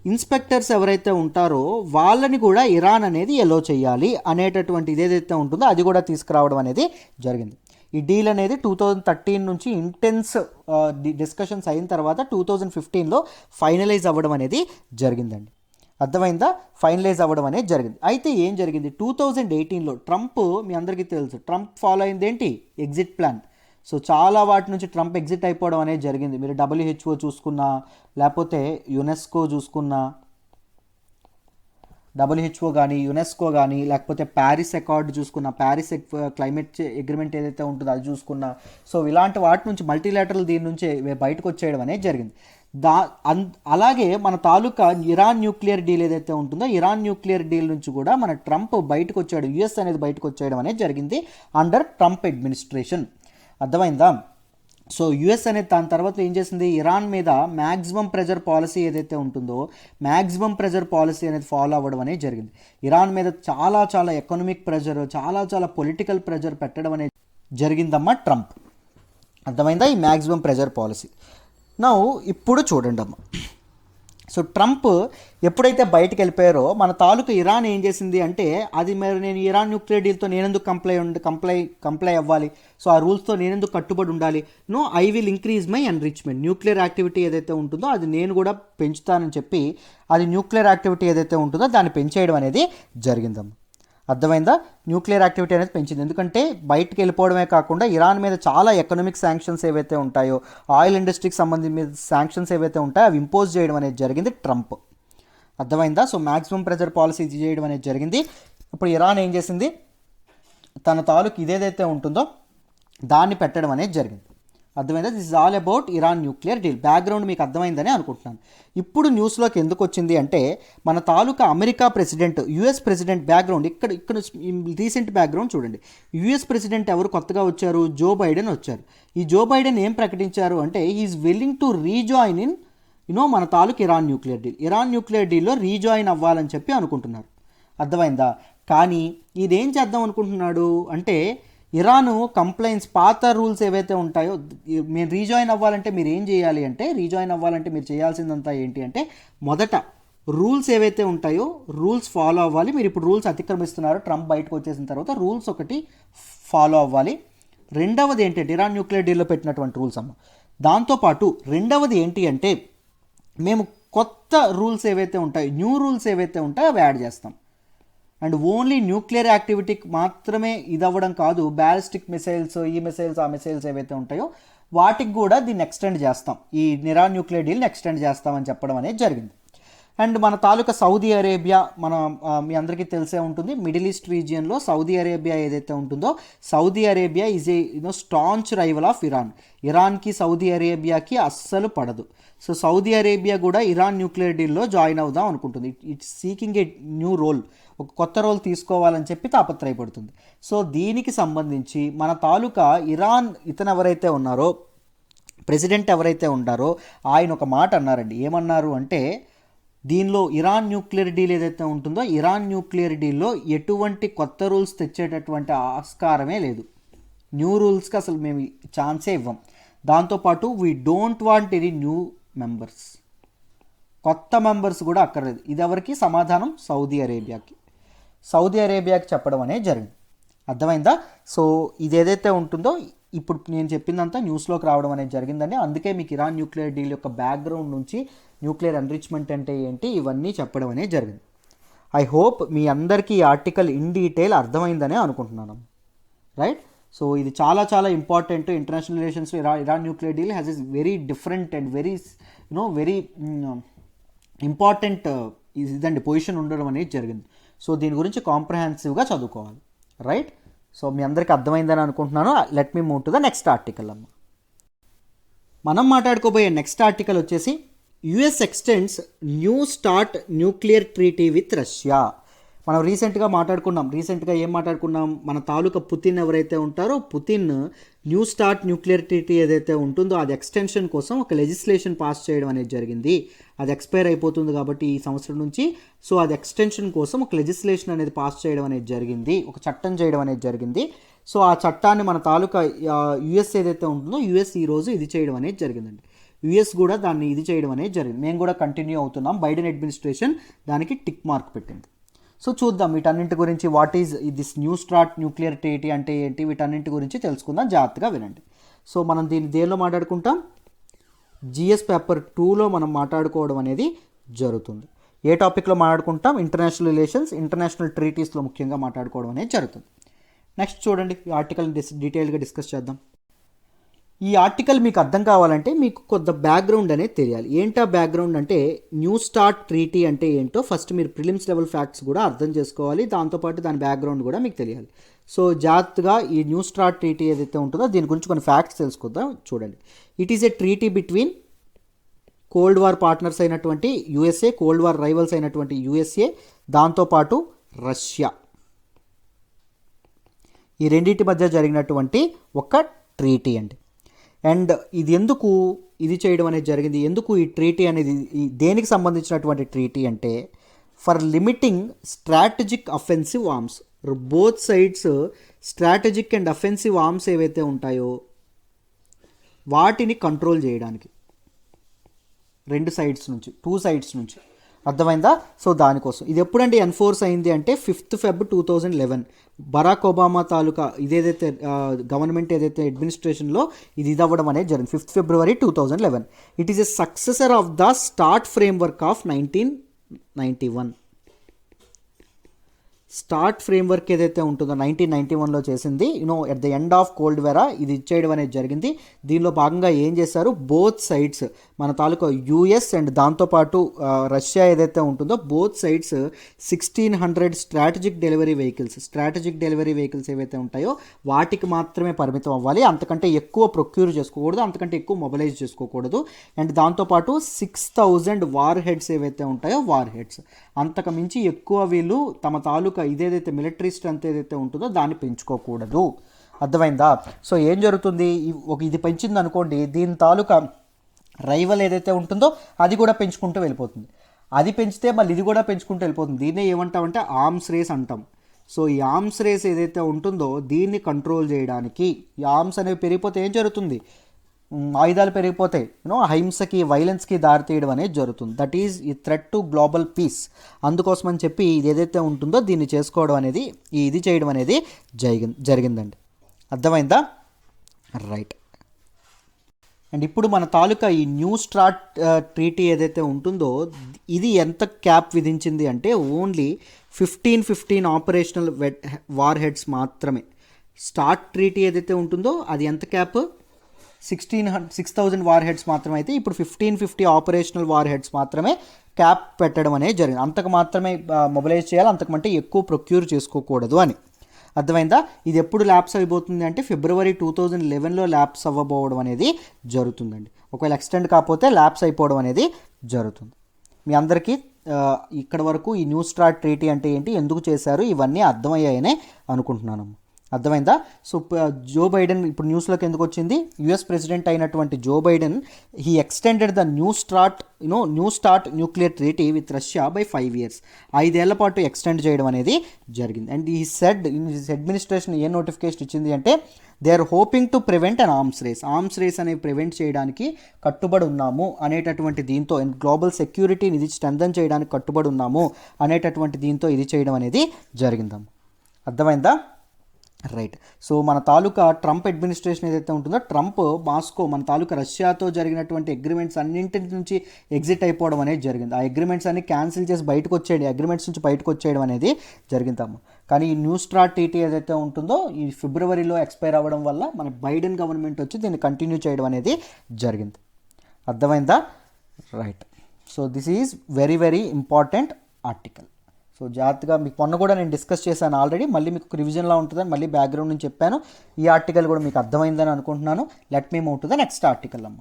ఇన్స్పెక్టర్స్ ఎవరైతే ఉంటారో వాళ్ళని కూడా ఇరాన్ అనేది ఎలో చేయాలి అనేటటువంటి ఇదేదైతే ఉంటుందో అది కూడా తీసుకురావడం అనేది జరిగింది. ఈ డీల్ అనేది 2013 నుంచి ఇంటెన్స్ డిస్కషన్స్ అయిన తర్వాత 2015లో ఫైనలైజ్ అవ్వడం అనేది జరిగిందండి. అర్థమైందా? ఫైనలైజ్ అవ్వడం అనేది జరిగింది. అయితే ఏం జరిగింది, 2018లో ట్రంప్, మీ అందరికీ తెలుసు ట్రంప్ ఫాలో అయింది ఏంటి, ఎగ్జిట్ ప్లాన్. సో చాలా వాటి నుంచి ట్రంప్ ఎగ్జిట్ అయిపోవడం అనేది జరిగింది. మీరు WHO చూసుకున్నా లేకపోతే యునెస్కో చూసుకున్నా WHO కానీ, యునెస్కో కానీ, లేకపోతే ప్యారిస్ అకార్డ్ చూసుకున్న, ప్యారిస్ క్లైమేట్ అగ్రిమెంట్ ఏదైతే ఉంటుందో అది చూసుకున్న, సో ఇలాంటి వాటి నుంచి మల్టీలాటరల్ దీని నుంచి బయటకు వచ్చేయడం అనేది జరిగింది. అలాగే మన తాలూకా ఇరాన్ న్యూక్లియర్ డీల్ ఏదైతే ఉంటుందో ఇరాన్ న్యూక్లియర్ డీల్ నుంచి కూడా మన ట్రంప్ బయటకు వచ్చాడు, యుఎస్ అనేది బయటకు వచ్చేయడం అనేది జరిగింది అండర్ ట్రంప్ అడ్మినిస్ట్రేషన్. అర్థమైందా? సో యుఎస్ అనేది దాని తర్వాత ఏం చేసింది, ఇరాన్ మీద మ్యాక్సిమం ప్రెజర్ పాలసీ ఏదైతే ఉంటుందో మ్యాక్సిమం ప్రెజర్ పాలసీ అనేది ఫాలో అవ్వడం అనేది జరిగింది. ఇరాన్ మీద చాలా చాలా ఎకనామిక్ ప్రెజర్, చాలా చాలా పొలిటికల్ ప్రెజర్ పెట్టడం అనేది జరిగిందమ్మా ట్రంప్. అర్థమైందా? ఈ మ్యాక్సిమం ప్రెజర్ పాలసీ. నా ఇప్పుడు చూడండి అమ్మ, సో ట్రంప్ ఎప్పుడైతే బయటకు వెళ్ళిపోయారో మన తాలూకు ఇరాన్ ఏం చేసింది అంటే, అది మరి నేను ఇరాన్ న్యూక్లియర్ డీల్తో నేనెందుకు కంప్లై అవ్వాలి, సో ఆ రూల్స్తో నేనెందుకు కట్టుబడి ఉండాలి, no I will increase my enrichment, nuclear activity ఏదైతే ఉంటుందో అది నేను కూడా పెంచుతానని చెప్పి అది న్యూక్లియర్ యాక్టివిటీ ఏదైతే ఉంటుందో దాన్ని పెంచేయడం అనేది జరిగిందమ్మ. అర్థమైందా? న్యూక్లియర్ యాక్టివిటీ అనేది పెంచింది. ఎందుకంటే బయటకు వెళ్ళిపోవడమే కాకుండా ఇరాన్ మీద చాలా ఎకనామిక్ శాంక్షన్స్ ఏవైతే ఉంటాయో, ఆయిల్ ఇండస్ట్రీకి సంబంధించిన శాంక్షన్స్ ఏవైతే ఉంటాయో అవి ఇంపోజ్ చేయడం అనేది జరిగింది ట్రంప్. అర్థమైందా? సో మ్యాక్సిమం ప్రెజర్ పాలసీ చేయడం అనేది జరిగింది. ఇప్పుడు ఇరాన్ ఏం చేసింది, తన తాలూకు ఇదేదైతే ఉంటుందో దాన్ని పెట్టడం అనేది జరిగింది. అర్థమైందా? This is all about Iran nuclear deal. Background మీకు అర్థమైందని అనుకుంటున్నాను. ఇప్పుడు న్యూస్లోకి ఎందుకు వచ్చింది అంటే, మన తాలూకా America president, US president background ఇక్కడ రీసెంట్ బ్యాక్గ్రౌండ్ చూడండి. యుఎస్ ప్రెసిడెంట్ ఎవరు కొత్తగా వచ్చారు, జో బైడెన్ వచ్చారు. ఈ జో బైడెన్ ఏం ప్రకటించారు అంటే, he is willing to rejoin in మన తాలూకు Iran nuclear deal. Iran nuclear డీల్లో రీజాయిన్ అవ్వాలని చెప్పి అనుకుంటున్నారు. అర్థమైందా? కానీ ఇదేం చేద్దాం అనుకుంటున్నాడు అంటే, ఇరాను కంప్లైంట్స్ పాత రూల్స్ ఏవైతే ఉంటాయో, మీరు రీజాయిన్ అవ్వాలంటే మీరు ఏం చేయాలి అంటే, రీజాయిన్ అవ్వాలంటే మీరు చేయాల్సిందంతా ఏంటి అంటే, మొదట రూల్స్ ఏవైతే ఉంటాయో రూల్స్ ఫాలో అవ్వాలి. మీరు ఇప్పుడు రూల్స్ అతిక్రమిస్తున్నారు, ట్రంప్ బయటకు వచ్చేసిన తర్వాత రూల్స్ ఒకటి ఫాలో అవ్వాలి. రెండవది ఏంటంటే, ఇరాన్ న్యూక్లియర్ డీల్లో పెట్టినటువంటి రూల్స్ అమ్మ. దాంతోపాటు రెండవది ఏంటి అంటే, మేము కొత్త రూల్స్ ఏవైతే ఉంటాయో, న్యూ రూల్స్ ఏవైతే ఉంటాయో అవి యాడ్ చేస్తాం. అండ్ ఓన్లీ న్యూక్లియర్ యాక్టివిటీకి మాత్రమే ఇది అవ్వడం కాదు, బ్యాలిస్టిక్ మిసైల్స్, ఈ మిసైల్స్, ఆ మిసైల్స్ ఏవైతే ఉంటాయో వాటికి కూడా దీన్ని ఎక్స్టెండ్ చేస్తాం, ఈ ఇరాన్ న్యూక్లియర్ డీల్ని ఎక్స్టెండ్ చేస్తామని చెప్పడం అనేది జరిగింది. అండ్ మన తాలూకా సౌదీ అరేబియా, మీ అందరికీ తెలిసే ఉంటుంది, మిడిల్ ఈస్ట్ రీజియన్లో సౌదీ అరేబియా ఏదైతే ఉంటుందో, Saudi Arabia is a staunch rival of Iran. ఇరాన్కి సౌదీ అరేబియాకి అస్సలు పడదు. సో సౌదీ అరేబియా కూడా ఇరాన్ న్యూక్లియర్ డీల్లో జాయిన్ అవుదాం అనుకుంటుంది. It's seeking a new role, ఒక కొత్త రోల్ తీసుకోవాలని చెప్పి తాపత్రయపడుతుంది. సో దీనికి సంబంధించి మన తాలూకా ఇరాన్ ఎవరైతే ఉన్నారో, ప్రెసిడెంట్ ఎవరైతే ఉన్నారో ఆయన ఒక మాట అన్నారండి. ఏమన్నారు అంటే, దీనిలో ఇరాన్ న్యూక్లియర్ డీల్ ఏదైతే ఉంటుందో ఇరాన్ న్యూక్లియర్ డీల్లో ఎటువంటి కొత్త రూల్స్ తెచ్చేటటువంటి ఆస్కారమే లేదు. న్యూ రూల్స్కి అసలు మేము ఛాన్సే ఇవ్వం. దాంతోపాటు we don't want any new members, కొత్త మెంబర్స్ కూడా అక్కర్లేదు. ఇది ఎవరికి సమాధానం? సౌదీ అరేబియాకి చెప్పడం అనేది జరిగింది. అర్థమైందా? సో ఇది ఏదైతే ఉంటుందో ఇప్పుడు నేను చెప్పిందంతా న్యూస్లోకి రావడం అనేది జరిగిందండి. అందుకే మీకు ఇరాన్ న్యూక్లియర్ డీల్ యొక్క బ్యాక్గ్రౌండ్ నుంచి న్యూక్లియర్ ఎన్రిచ్మెంట్ అంటే ఏంటి ఇవన్నీ చెప్పడం అనేది జరిగింది. ఐ హోప్ మీ అందరికీ ఈ ఆర్టికల్ ఇన్ డీటెయిల్ అర్థమైందనే అనుకుంటున్నాను. రైట్? సో ఇది చాలా చాలా ఇంపార్టెంట్. ఇంటర్నేషనల్ రిలేషన్స్లో Iran nuclear deal has is very different and very very important ఇదండి పొజిషన్ ఉండడం అనేది జరిగింది. సో దీని గురించి కాంప్రహెన్సివ్గా చదువుకోవాలి. రైట్? సో మీ అందరికీ అర్థమైందని అనుకుంటున్నాను. Let me move to the next article అమ్మ. మనం మాట్లాడుకోబోయే నెక్స్ట్ ఆర్టికల్ వచ్చేసి US extends New START nuclear treaty with Russia. మనం రీసెంట్గా ఏం మాట్లాడుకున్నాం, మన తాలూకా పుతిన్ ఎవరైతే ఉంటారో Putin New START nuclear treaty ఏదైతే ఉంటుందో అది ఎక్స్టెన్షన్ కోసం ఒక లెజిస్లేషన్ పాస్ చేయడం అనేది జరిగింది. అది ఎక్స్పైర్ అయిపోతుంది కాబట్టి ఈ సంవత్సరం నుంచి. సో అది ఎక్స్టెన్షన్ కోసం ఒక లెజిస్లేషన్ అనేది పాస్ చేయడం అనేది జరిగింది, ఒక చట్టం చేయడం అనేది జరిగింది. సో ఆ చట్టాన్ని మన తాలూకా యుఎస్ ఏదైతే ఉంటుందో యుఎస్ ఈరోజు ఇది చేయడం అనేది జరిగిందండి. యుఎస్ కూడా దాన్ని ఇది చేయడం అనేది జరిగింది. మేము కూడా కంటిన్యూ అవుతున్నాం. బైడెన్ అడ్మినిస్ట్రేషన్ దానికి టిక్ మార్క్ పెట్టింది. సో చూద్దాం వీటన్నింటి గురించి, what is this new START nuclear treaty అంటే ఏంటి, వీటన్నింటి గురించి తెలుసుకుందాం. జాగ్రత్తగా వినండి. సో మనం దీన్ని దేనిలో మాట్లాడుకుంటాం, జిఎస్ పేపర్ 2లో మనం మాట్లాడుకోవడం అనేది జరుగుతుంది. ఏ టాపిక్లో మాట్లాడుకుంటాం, ఇంటర్నేషనల్ రిలేషన్స్, ఇంటర్నేషనల్ ట్రీటీస్లో ముఖ్యంగా మాట్లాడుకోవడం అనేది జరుగుతుంది. నెక్స్ట్ చూడండి, ఈ ఆర్టికల్ని డీటెయిల్గా డిస్కస్ చేద్దాం. ఈ ఆర్టికల్ మీకు అర్థం కావాలంటే మీకు కొంత బ్యాక్గ్రౌండ్ అనేది తెలియాలి. ఏంటా బ్యాక్గ్రౌండ్ అంటే న్యూ స్టార్ట్ ట్రీటీ అంటే ఏంటో ఫస్ట్ మీరు ప్రిలిమ్స్ లెవెల్ ఫ్యాక్ట్స్ కూడా అర్థం చేసుకోవాలి, దాంతోపాటు దాని బ్యాక్గ్రౌండ్ కూడా మీకు తెలియాలి. సో జాగ్రత్తగా ఈ న్యూ స్టార్ట్ ట్రీటీ ఏదైతే ఉంటుందో దీని గురించి కొన్ని ఫ్యాక్ట్స్ తెలుసుకుందాం. చూడండి, it is A treaty between cold war partners అయినటువంటి యూఎస్ఏ, కోల్డ్ వార్ రైవల్స్ అయినటువంటి యూఎస్ఏ, దాంతోపాటు రష్యా, ఈ రెండింటి మధ్య జరిగినటువంటి ఒక ట్రీటీ అండి. అండ్ ఇది ఎందుకు ఇది చేయడం అనేది జరిగింది, ఎందుకు ఈ ట్రీటీ అనేది దేనికి సంబంధించినటువంటి ట్రీటీ అంటే for limiting strategic offensive arms. Both sides strategic and offensive arms ఏవైతే ఉంటాయో వాటిని కంట్రోల్ చేయడానికి, రెండు సైడ్స్ నుంచి, టూ సైడ్స్ నుంచి. అర్థమైందా? సో దానికోసం ఇది ఎప్పుడంటే ఎన్ఫోర్స్ అయింది అంటే 5th Feb 2011 బరాక్ ఒబామా తాలూకా ఇదేదైతే గవర్నమెంట్ ఏదైతే అడ్మినిస్ట్రేషన్లో ఇది అవ్వడం అనేది జరిగింది 5th February 2011. It is a successor of the start framework of 1991. Start framework ఏదైతే ఉంటుందో 1991లో చేసింది, at the end of cold war ఇది ఇచ్చేయడం అనేది జరిగింది. దీనిలో భాగంగా ఏం చేశారు, బోత్ సైడ్స్ మన తాలూకా యూఎస్ అండ్ దాంతోపాటు రష్యా ఏదైతే ఉంటుందో both sides 1600 strategic delivery vehicles ఏవైతే ఉంటాయో వాటికి మాత్రమే పరిమితం అవ్వాలి, అంతకంటే ఎక్కువ ప్రొక్యూర్ చేసుకోకూడదు, అంతకంటే ఎక్కువ మొబిలైజ్ చేసుకోకూడదు. అండ్ దాంతోపాటు 6000 వార్ హెడ్స్ ఏవైతే ఉంటాయో వార్ హెడ్స్, అంతకు మించి ఎక్కువ వీళ్ళు తమ తాలూకా ఇదేదైతే మిలిటరీ స్ట్రెంత్ ఏదైతే ఉంటుందో దాన్ని పెంచుకోకూడదు. అర్థమైందా? సో ఏం జరుగుతుంది, ఇది పెంచింది అనుకోండి, దీని తాలూకా రైవల్ ఏదైతే ఉంటుందో అది కూడా పెంచుకుంటూ వెళ్ళిపోతుంది, అది పెంచితే మళ్ళీ ఇది కూడా పెంచుకుంటూ వెళ్ళిపోతుంది. దీన్నే ఏమంటామంటే ఆర్మ్స్ రేస్ అంటాం. సో ఈ ఆర్మ్స్ రేస్ ఏదైతే ఉంటుందో దీన్ని కంట్రోల్ చేయడానికి, ఈ ఆర్మ్స్ అనేవి పెరిగిపోతే ఏం జరుగుతుంది, ఆయుధాలు పెరిగిపోతాయి, అహింసకి వైలెన్స్కి దారితీయడం అనేది జరుగుతుంది. దట్ ఈజ్ ఈ థ్రెట్ టు గ్లోబల్ పీస్. అందుకోసం అని చెప్పి ఇది ఏదైతే ఉంటుందో దీన్ని చేసుకోవడం అనేది, ఇది చేయడం అనేది జరిగిందండి. అర్థమైందా? రైట్. అండ్ ఇప్పుడు మన తాలూకా ఈ న్యూ స్టార్ట్ ట్రీటీ ఏదైతే ఉంటుందో ఇది ఎంత క్యాప్ విధించింది అంటే ఓన్లీ 15 ఆపరేషనల్ వార్ హెడ్స్ మాత్రమే. స్టార్ట్ ట్రీటీ ఏదైతే ఉంటుందో అది ఎంత క్యాప్, 6000 వార్ హెడ్స్ మాత్రమే. అయితే ఇప్పుడు 1550 ఆపరేషనల్ వార్ హెడ్స్ మాత్రమే క్యాప్ పెట్టడం అనేది జరిగింది. అంతకు మాత్రమే మొబిలైజ్ చేయాలి, అంతకుమంటే ఎక్కువ ప్రొక్యూర్ చేసుకోకూడదు అని. అర్థమైందా? ఇది ఎప్పుడు ల్యాప్స్ అయిపోతుంది అంటే February 2011లో ల్యాప్స్ అవ్వబోవడం అనేది జరుగుతుందండి. ఒకవేళ ఎక్స్టెండ్ కాకపోతే ల్యాప్స్ అయిపోవడం అనేది జరుగుతుంది. మీ అందరికీ ఇక్కడ వరకు ఈ న్యూ స్టార్ట్ ట్రీటీ అంటే ఏంటి, ఎందుకు చేశారు, ఇవన్నీ అర్థమయ్యాయనే అనుకుంటున్నాను. అర్థమైందా? సో జో బైడెన్ ఇప్పుడు న్యూస్లోకి ఎందుకు వచ్చింది, యుఎస్ ప్రెసిడెంట్ అయినటువంటి Joe Biden he extended the New START nuclear treaty with Russia by 5 years. 5 ఏళ్ల పాటు ఎక్స్టెండ్ చేయడం అనేది జరిగింది. And he said in his administration a notification ఇచ్చింది అంటే they are hoping to prevent an arms race అనేవి prevent చేయడానికి కట్టుబడి ఉన్నాము అనేటటువంటి దీంతో, అండ్ గ్లోబల్ సెక్యూరిటీని ఇది స్ట్రెంథన్ చేయడానికి కట్టుబడి ఉన్నాము అనేటటువంటి దీంతో ఇది చేయడం అనేది జరిగిందాము. అర్థమైందా? రైట్. సో మన తాలూకా ట్రంప్ అడ్మినిస్ట్రేషన్ ఏదైతే ఉంటుందో ట్రంప్ మాస్కో మన తాలూకా రష్యాతో జరిగినటువంటి అగ్రిమెంట్స్ అన్నింటి నుంచి ఎగ్జిట్ అయిపోవడం అనేది జరిగింది. ఆ అగ్రిమెంట్స్ అన్ని క్యాన్సిల్ చేసి అగ్రిమెంట్స్ నుంచి బయటకు వచ్చేయడం అనేది జరిగిందాము. కానీ ఈ న్యూ స్టార్ట్ ట్రీటీ ఏదైతే ఉంటుందో ఈ ఫిబ్రవరిలో ఎక్స్పైర్ అవ్వడం వల్ల మన బైడెన్ గవర్నమెంట్ వచ్చి దీన్ని కంటిన్యూ చేయడం అనేది జరిగింది. అర్థమైందా? Right. So this is very very important article. So జాగ్రత్తగా మీకు మొన్న కూడా నేను డిస్కస్ చేశాను ఆల్రెడీ, మళ్ళీ మీకు రివిజన్లా ఉంటుందని మళ్ళీ బ్యాక్గ్రౌండ్ నుంచి చెప్పాను. ఈ ఆర్టికల్ కూడా మీకు అర్థమైందని అనుకుంటున్నాను. Let me move to the next article అమ్మ.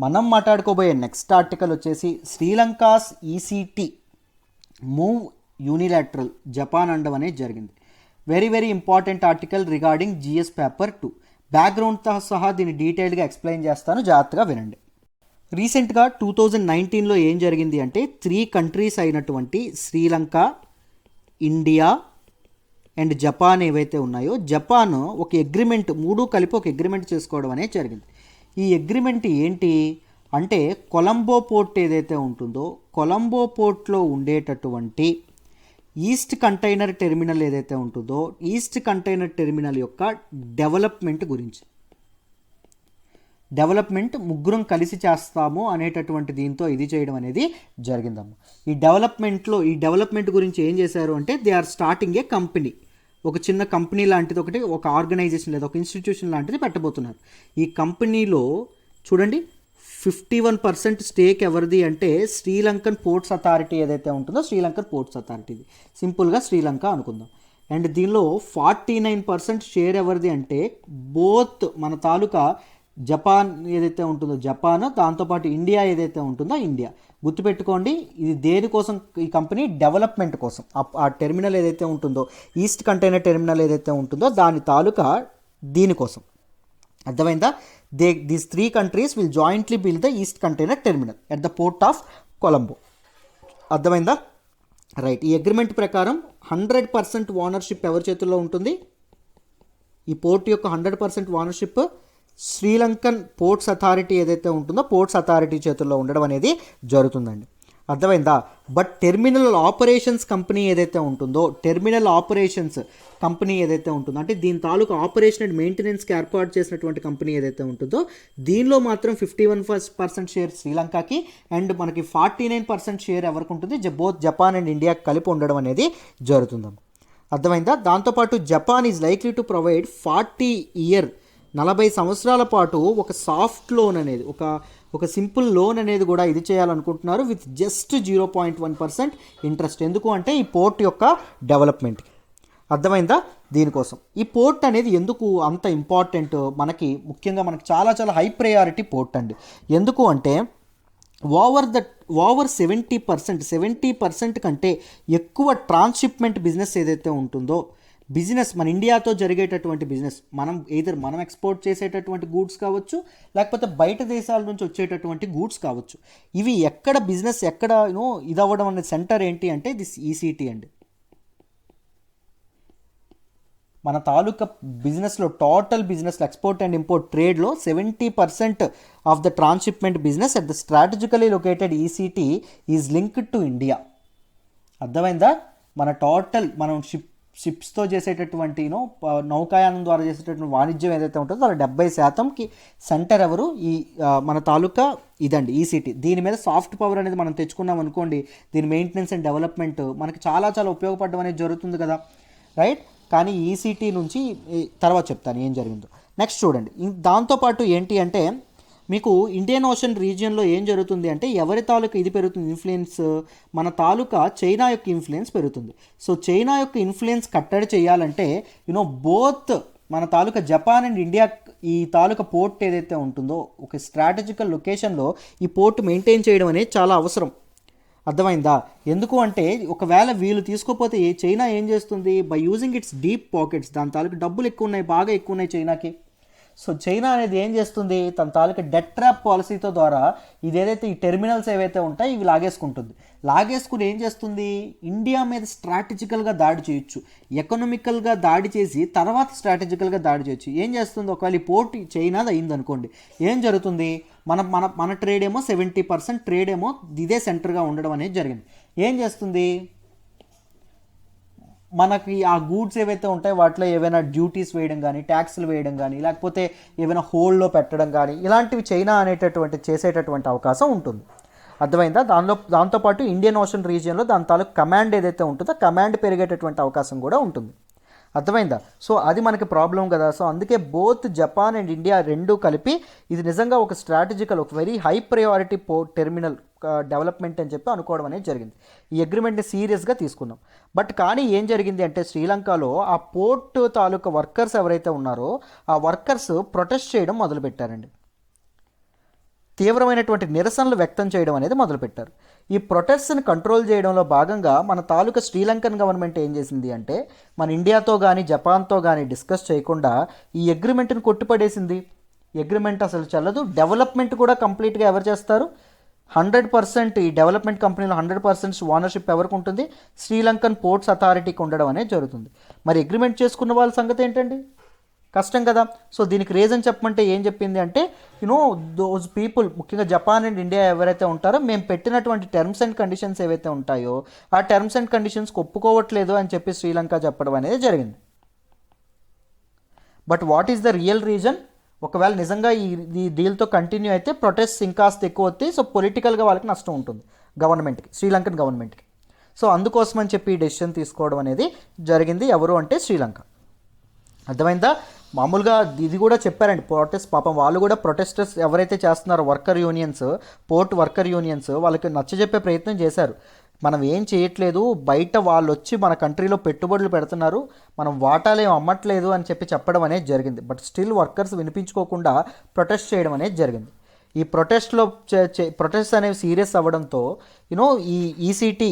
మనం మాట్లాడుకోబోయే నెక్స్ట్ ఆర్టికల్ వచ్చేసి Sri Lanka's ECT move unilateral Japan అండం అనేది జరిగింది. Very very important article regarding GS paper 2. బ్యాక్గ్రౌండ్తో సహా దీన్ని డీటెయిల్గా ఎక్స్ప్లెయిన్ చేస్తాను, జాగ్రత్తగా వినండి. రీసెంట్గా 2019లో ఏం జరిగింది అంటే 3 కంట్రీస్ అయినటువంటి శ్రీలంక, ఇండియా అండ్ జపాన్ ఏవైతే ఉన్నాయో జపాన్ ఒక అగ్రిమెంట్, 3 కలిపి ఒక అగ్రిమెంట్ చేసుకోవడం అనేది జరిగింది. ఈ అగ్రిమెంట్ ఏంటి అంటే కొలంబో పోర్ట్ ఏదైతే ఉంటుందో కొలంబో పోర్ట్లో ఉండేటటువంటి ఈస్ట్ కంటైనర్ టెర్మినల్ ఏదైతే ఉంటుందో ఈస్ట్ కంటైనర్ టెర్మినల్ యొక్క డెవలప్మెంట్ ముగ్గురం కలిసి చేస్తాము అనేటటువంటి దీంతో ఇది చేయడం అనేది జరిగిందమ్మ. ఈ డెవలప్మెంట్ గురించి ఏం చేశారు అంటే they are starting a company. ఒక చిన్న కంపెనీ లాంటిది ఒకటి, ఒక ఆర్గనైజేషన్ లేదా ఒక ఇన్స్టిట్యూషన్ లాంటిది పెట్టబోతున్నారు. ఈ కంపెనీలో చూడండి 51% స్టేక్ ఎవరిది అంటే శ్రీలంకన్ పోర్ట్స్ అథారిటీ ఏదైతే ఉంటుందో శ్రీలంకన్ పోర్ట్స్ అథారిటీది, సింపుల్గా శ్రీలంక అనుకుందాం. అండ్ దీనిలో 49% షేర్ ఎవరిది అంటే బోత్ మన తాలూకా జపాన్ ఏదైతే ఉంటుందో జపాన్, దాంతోపాటు ఇండియా ఏదైతే ఉంటుందో ఇండియా. గుర్తుపెట్టుకోండి, ఇది దేనికోసం, ఈ కంపెనీ డెవలప్మెంట్ కోసం. ఆ టెర్మినల్ ఏదైతే ఉంటుందో, ఈస్ట్ కంటైనర్ టెర్మినల్ ఏదైతే ఉంటుందో దాని తాలూకా దీనికోసం. అర్థమైందా? These 3 countries will jointly build the east container terminal at the port of Colombo. అర్థమైందా? రైట్. ఈ అగ్రిమెంట్ ప్రకారం 100% ఓనర్షిప్ ఎవరి చేతుల్లో ఉంటుంది? ఈ పోర్ట్ యొక్క 100% ఓనర్షిప్ శ్రీలంకన్ పోర్ట్స్ అథారిటీ ఏదైతే ఉంటుందో పోర్ట్స్ అథారిటీ చేతుల్లో ఉండడం అనేది జరుగుతుందండి. అర్థమైందా? బట్ టెర్మినల్ ఆపరేషన్స్ కంపెనీ ఏదైతే ఉంటుందో, టెర్మినల్ ఆపరేషన్స్ కంపెనీ ఏదైతే ఉంటుందో, అంటే దీని తాలూకు ఆపరేషన్ అండ్ మెయింటెనెన్స్కి ఏర్పాటు చేసినటువంటి కంపెనీ ఏదైతే ఉంటుందో దీనిలో మాత్రం 51% షేర్ శ్రీలంకకి అండ్ మనకి 49% షేర్ ఎవరికి ఉంటుంది? బోత్ జపాన్ అండ్ ఇండియాకి కలిపి ఉండడం అనేది జరుగుతుంది. అర్థమైందా? దాంతోపాటు Japan is likely to provide 40 సంవత్సరాల పాటు ఒక సాఫ్ట్ లోన్ అనేది, ఒక సింపుల్ లోన్ అనేది కూడా ఇది చేయాలనుకుంటున్నారు విత్ జస్ట్ 0.1% ఇంట్రెస్ట్. ఎందుకు అంటే ఈ పోర్ట్ యొక్క డెవలప్మెంట్కి. అర్థమైందా? దీనికోసం ఈ పోర్ట్ అనేది ఎందుకు అంత ఇంపార్టెంట్ మనకి, ముఖ్యంగా మనకి చాలా చాలా హై ప్రయారిటీ పోర్ట్ అండి. ఎందుకు అంటే ఓవర్ 70% కంటే ఎక్కువ ట్రాన్స్షిప్మెంట్ బిజినెస్ ఏదైతే ఉంటుందో, బిజినెస్ మన ఇండియాతో జరిగేటటువంటి బిజినెస్, మనం ఎక్స్పోర్ట్ చేసేటటువంటి గూడ్స్ కావచ్చు, లేకపోతే బయట దేశాల నుంచి వచ్చేటటువంటి గూడ్స్ కావచ్చు, ఇవి ఎక్కడ బిజినెస్ ఎక్కడ ఇది అవ్వడం అనే సెంటర్ ఏంటి అంటే దిస్ ఈసీటీ అండి. మన తాలూకా బిజినెస్లో టోటల్ బిజినెస్లో ఎక్స్పోర్ట్ అండ్ ఇంపోర్ట్ ట్రేడ్లో 70% of the transshipment business at the strategically located ECT is linked to India. అర్థమైందా? మన టోటల్ మనం షిప్స్తో చేసేటటువంటి నౌకాయానం ద్వారా చేసేటటువంటి వాణిజ్యం ఏదైతే ఉంటుందో దాని 70%కి సెంటర్ ఎవరు? ఈ మన తాలూకా ఇదండి ఈసీటీ. దీని మీద సాఫ్ట్ పవర్ అనేది మనం తెచ్చుకున్నాం అనుకోండి, దీని మెయింటెనెన్స్ అండ్ డెవలప్మెంట్ మనకి చాలా చాలా ఉపయోగపడడం అనేది జరుగుతుంది కదా, రైట్? కానీ ఈసీటీ నుంచి తర్వాత చెప్తాను ఏం జరిగిందో. నెక్స్ట్ చూడండి, దాంతోపాటు ఏంటి అంటే మీకు ఇండియన్ ఓషన్ రీజియన్లో ఏం జరుగుతుంది అంటే ఎవరి తాలూకా ఇది పెరుగుతుంది ఇన్ఫ్లుయెన్స్, మన తాలూకా చైనా యొక్క ఇన్ఫ్లుయెన్స్ పెరుగుతుంది. సో చైనా యొక్క ఇన్ఫ్లుయెన్స్ కట్టడి చేయాలంటే బోత్ మన తాలూకా జపాన్ అండ్ ఇండియా ఈ తాలూకా పోర్ట్ ఏదైతే ఉంటుందో ఒక స్ట్రాటజికల్ లొకేషన్లో ఈ పోర్ట్ మెయింటైన్ చేయడం అనేది చాలా అవసరం. అర్థమైందా? ఎందుకు అంటే ఒకవేళ వీళ్ళు తీసుకోపోతే చైనా ఏం చేస్తుంది? By using its deep pockets, దాని తాలూకా డబ్బులు ఎక్కువ ఉన్నాయి, బాగా ఎక్కువ ఉన్నాయి చైనాకి. సో చైనా అనేది ఏం చేస్తుంది? తన తాలూకా డెట్ ట్రాప్ పాలసీతో ద్వారా ఇదేదైతే ఈ టెర్మినల్స్ ఏవైతే ఉంటాయో ఇవి లాగేసుకుంటుంది. లాగేసుకుని ఏం చేస్తుంది? ఇండియా మీద స్ట్రాటజికల్గా దాడి చేయొచ్చు, ఎకనామికల్గా దాడి చేసి తర్వాత స్ట్రాటజికల్గా దాడి చేయొచ్చు. ఏం చేస్తుంది? ఒకవేళ ఈ పోర్ట్ చైనాది అయింది అనుకోండి, ఏం జరుగుతుంది? మన మన మన ట్రేడ్ ఏమో 70% ట్రేడ్ ఏమో ఇదే సెంటర్గా ఉండడం అనేది జరిగింది. ఏం చేస్తుంది? మనకి ఆ గూడ్స్ ఏవైతే ఉంటాయో వాటిలో ఏవైనా డ్యూటీస్ వేయడం కానీ, ట్యాక్స్లు వేయడం కానీ, లేకపోతే ఏవైనా హోల్డ్లో పెట్టడం కానీ, ఇలాంటివి చైనా చేసేటటువంటి అవకాశం ఉంటుంది. అర్థమైందా? దాంతోపాటు ఇండియన్ ఓషన్ రీజియన్లో దాని తాలూకు కమాండ్ ఏదైతే ఉంటుందో కమాండ్ పెరిగేటటువంటి అవకాశం కూడా ఉంటుంది. అర్థమైందా? సో అది మనకి ప్రాబ్లం కదా. సో అందుకే బోత్ జపాన్ అండ్ ఇండియా రెండూ కలిపి ఇది నిజంగా ఒక స్ట్రాటజికల్, ఒక very high priority port terminal development అని చెప్పి అనుకోవడం అనేది జరిగింది. ఈ అగ్రిమెంట్ని సీరియస్గా తీసుకున్నాం. బట్ కానీ ఏం జరిగింది అంటే శ్రీలంకలో ఆ పోర్ట్ తాలూకా వర్కర్స్ ఎవరైతే ఉన్నారో ఆ వర్కర్స్ ప్రొటెస్ట్ చేయడం మొదలుపెట్టారండి. తీవ్రమైనటువంటి నిరసనలు వ్యక్తం చేయడం అనేది మొదలుపెట్టారు. ఈ ప్రొటెస్ట్ని కంట్రోల్ చేయడంలో భాగంగా మన తాలూకా శ్రీలంకన్ గవర్నమెంట్ ఏం చేసింది అంటే మన ఇండియాతో కానీ జపాన్తో కానీ డిస్కస్ చేయకుండా ఈ అగ్రిమెంట్ని కొట్టిపడేసింది. అగ్రిమెంట్ అసలు చెల్లదు. డెవలప్మెంట్ కూడా కంప్లీట్గా ఎవరు చేస్తారు? 100% ఈ డెవలప్మెంట్ కంపెనీలో 100% ఓనర్షిప్ ఎవరికి ఉంటుంది? శ్రీలంకన్ పోర్ట్స్ అథారిటీకి ఉండడం అనేది జరుగుతుంది. మరి అగ్రిమెంట్ చేసుకున్న వాళ్ళ సంగతి ఏంటండి? కష్టం కదా. సో దీనికి రీజన్ చెప్పమంటే ఏం చెప్పింది అంటే దోస్ పీపుల్, ముఖ్యంగా జపాన్ అండ్ ఇండియా ఎవరైతే ఉంటారో మేము పెట్టినటువంటి టర్మ్స్ అండ్ కండిషన్స్ ఏవైతే ఉంటాయో ఆ టర్మ్స్ అండ్ కండిషన్స్కి ఒప్పుకోవట్లేదు అని చెప్పి శ్రీలంక చెప్పడం అనేది జరిగింది. But what is the real reason? ఒకవేళ నిజంగా ఈ డీల్తో కంటిన్యూ అయితే ప్రొటెస్ట్ ఇంకాస్త ఎక్కువ అవుతాయి. సో పొలిటికల్గా వాళ్ళకి నష్టం ఉంటుంది గవర్నమెంట్కి, శ్రీలంకన్ గవర్నమెంట్కి. సో అందుకోసం అని చెప్పి ఈ డెసిషన్ తీసుకోవడం అనేది జరిగింది. ఎవరు అంటే శ్రీలంక. అర్థమైందా? మామూలుగా ఇది కూడా చెప్పారండి, ప్రొటెస్ట్ పాపం వాళ్ళు కూడా ప్రొటెస్టర్స్ ఎవరైతే చేస్తున్నారో worker unions, port worker unions వాళ్ళకి నచ్చజెప్పే ప్రయత్నం చేశారు. మనం ఏం చేయట్లేదు, బయట వాళ్ళు వచ్చి మన కంట్రీలో పెట్టుబడులు పెడుతున్నారు, మనం వాటాలు ఏం అమ్మట్లేదు అని చెప్పి చెప్పడం అనేది జరిగింది. బట్ స్టిల్ వర్కర్స్ వినిపించుకోకుండా ప్రొటెస్ట్ చేయడం అనేది జరిగింది. ఈ ప్రొటెస్ట్లో ప్రొటెస్ట్ అనేవి సీరియస్ అవ్వడంతో యూనో ఈ ECT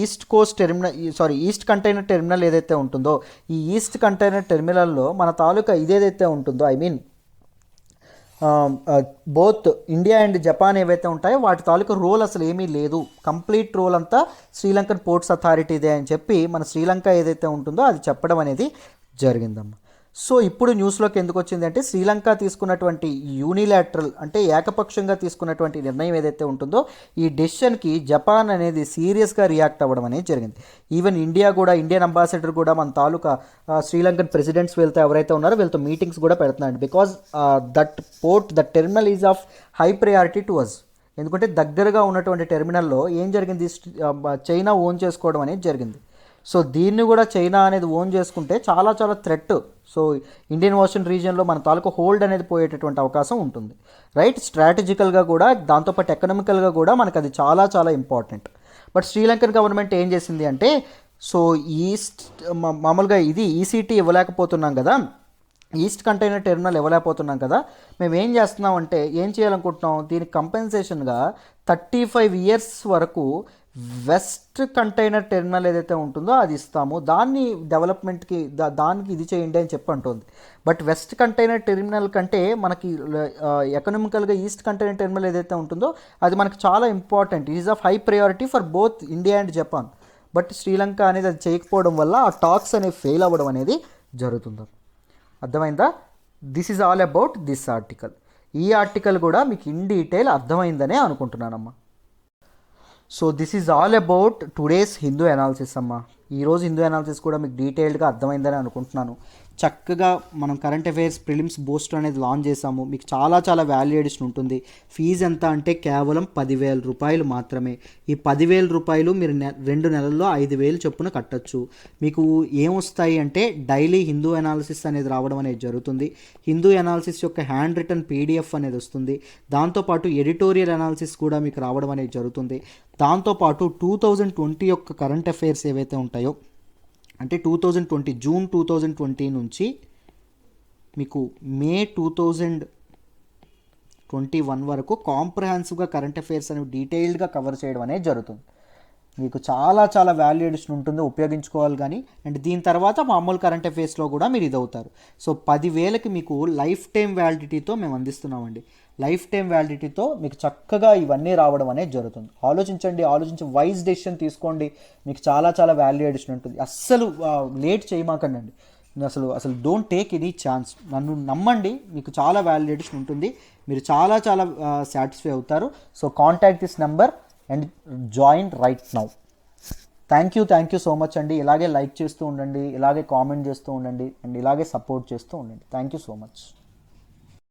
east Coast terminal east container terminal ఏదైతే ఉంటుందో, ఈ ఈస్ట్ కంటైనర్ టెర్మినల్లో మన తాలూకా ఇదేదైతే ఉంటుందో, I mean both India and Japan ఏవైతే ఉంటాయో వాటి తాలూకా రోల్ అసలు ఏమీ లేదు, కంప్లీట్ రోల్ అంతా శ్రీలంకన్ పోర్ట్స్ అథారిటీదే అని చెప్పి మన శ్రీలంక ఏదైతే ఉంటుందో అది చెప్పడం అనేది జరిగిందమ్మా. సో ఇప్పుడు న్యూస్లోకి ఎందుకు వచ్చింది అంటే, శ్రీలంక తీసుకున్నటువంటి యూనిలాటరల్ అంటే ఏకపక్షంగా తీసుకున్నటువంటి నిర్ణయం ఏదైతే ఉంటుందో ఈ డెసిషన్కి జపాన్ అనేది సీరియస్గా రియాక్ట్ అవ్వడం అనేది జరిగింది. ఈవెన్ ఇండియా కూడా, ఇండియన్ అంబాసిడర్ కూడా మన తాలూకా శ్రీలంకన్ ప్రెసిడెంట్స్ వీళ్ళతో ఎవరైతే ఉన్నారో వీళ్ళతో మీటింగ్స్ కూడా పెడుతున్నారండి. Because that terminal is of high priority to us. ఎందుకంటే దగ్గరగా ఉన్నటువంటి టెర్మినల్లో ఏం జరిగింది, చైనా ఓన్ చేసుకోవడం అనేది జరిగింది. సో దీన్ని కూడా చైనా అనేది ఓన్ చేసుకుంటే చాలా చాలా థ్రెట్. సో ఇండియన్ ఓషన్ రీజియన్లో మన తాలూకు హోల్డ్ అనేది పోయేటటువంటి అవకాశం ఉంటుంది, రైట్? స్ట్రాటజికల్గా కూడా, దాంతోపాటు ఎకనామికల్గా కూడా మనకు అది చాలా చాలా ఇంపార్టెంట్. బట్ శ్రీలంకన్ గవర్నమెంట్ ఏం చేసింది అంటే, సో మామూలుగా ఇది ఈసీటీ ఇవ్వలేకపోతున్నాం కదా, ఈస్ట్ కంటైనర్ టెర్మినల్ ఇవ్వలేకపోతున్నాం కదా, మేము ఏం చేస్తున్నాం అంటే, ఏం చేయాలనుకుంటున్నాం, దీనికి కంపెన్సేషన్గా 35 years వరకు వెస్ట్ కంటైనర్ టెర్మినల్ ఏదైతే ఉంటుందో అది ఇస్తాము, దాన్ని డెవలప్మెంట్కి దానికి ఇది చేయండి అని చెప్పి అంటుంది. బట్ వెస్ట్ కంటైనర్ టెర్మినల్ కంటే మనకి ఎకనామికల్గా ఈస్ట్ కంటైనర్ టెర్మినల్ ఏదైతే ఉంటుందో అది మనకి చాలా important, is of high priority for both India and Japan. But Sri Lanka అనేది అది చేయకపోవడం వల్ల ఆ టాక్స్ అనేవి ఫెయిల్ అవ్వడం అనేది జరుగుతుంది. అర్థమైందా? This is all about this article. ఈ ఆర్టికల్ కూడా మీకు ఇన్ డీటెయిల్ అర్థమైందనే అనుకుంటున్నానమ్మా. So this is all about today's Hindu analysis అమ్మా. ఈరోజు హిందూ అనాలిసిస్ కూడా మీకు డీటెయిల్డ్గా అర్థమైందని అనుకుంటున్నాను. చక్కగా మనం కరెంట్ అఫైర్స్ ప్రిలిమ్స్ బూస్టర్ అనేది లాంచ్ చేసాము. మీకు చాలా చాలా వాల్యూ ఎడిషన్ ఉంటుంది. ఫీజు ఎంత అంటే కేవలం 10,000 రూపాయలు మాత్రమే. ఈ 10,000 రూపాయలు మీరు 2 నెలల్లో 5,000 చొప్పున కట్టచ్చు. మీకు ఏమొస్తాయి అంటే డైలీ హిందూ అనాలిసిస్ అనేది రావడం అనేది జరుగుతుంది. హిందూ అనాలిసిస్ యొక్క హ్యాండ్ రిటర్న్ పీడిఎఫ్ అనేది వస్తుంది. దాంతోపాటు ఎడిటోరియల్ అనాలిసిస్ కూడా మీకు రావడం అనేది జరుగుతుంది. దాంతోపాటు 2020 యొక్క కరెంట్ అఫైర్స్ ఏవైతే ఉంటాయో, అంటే 2020 జూన్ 2020 నుంచి మీకు మే 2021 వరకు కాంప్రహెన్సివ్గా కరెంట్ అఫైర్స్ అనేవి డీటెయిల్డ్గా కవర్ చేయడం అనేది జరుగుతుంది. మీకు చాలా చాలా వాల్యూ ఎడిషన్ ఉంటుంది, ఉపయోగించుకోవాలి. కానీ అండ్ దీని తర్వాత మామూలు కరెంట్ అఫైర్స్లో కూడా మీరు ఇది అవుతారు. సో 10,000కి మీకు లైఫ్ టైం వ్యాలిడిటీతో మేము అందిస్తున్నామండి. లైఫ్ టైం వ్యాలిడిటీతో మీకు చక్కగా ఇవన్నీ రావడం అనేది జరుగుతుంది. ఆలోచించి వైజ్ డెసిషన్ తీసుకోండి. మీకు చాలా చాలా వాల్యూ ఎడిషన్ ఉంటుంది. అస్సలు లేట్ చేయమాకండి. అసలు డోంట్ టేక్ ఎనీ ఛాన్స్. నన్ను నమ్మండి, మీకు చాలా వాల్యూ ఎడిషన్ ఉంటుంది. మీరు చాలా చాలా సాటిస్ఫై అవుతారు. So contact this number and join right now. Thank you so much అండి. ఇలాగే లైక్ చేస్తూ ఉండండి, ఇలాగే కామెంట్ చేస్తూ ఉండండి అండ్ ఇలాగే సపోర్ట్ చేస్తూ ఉండండి. Thank you so much.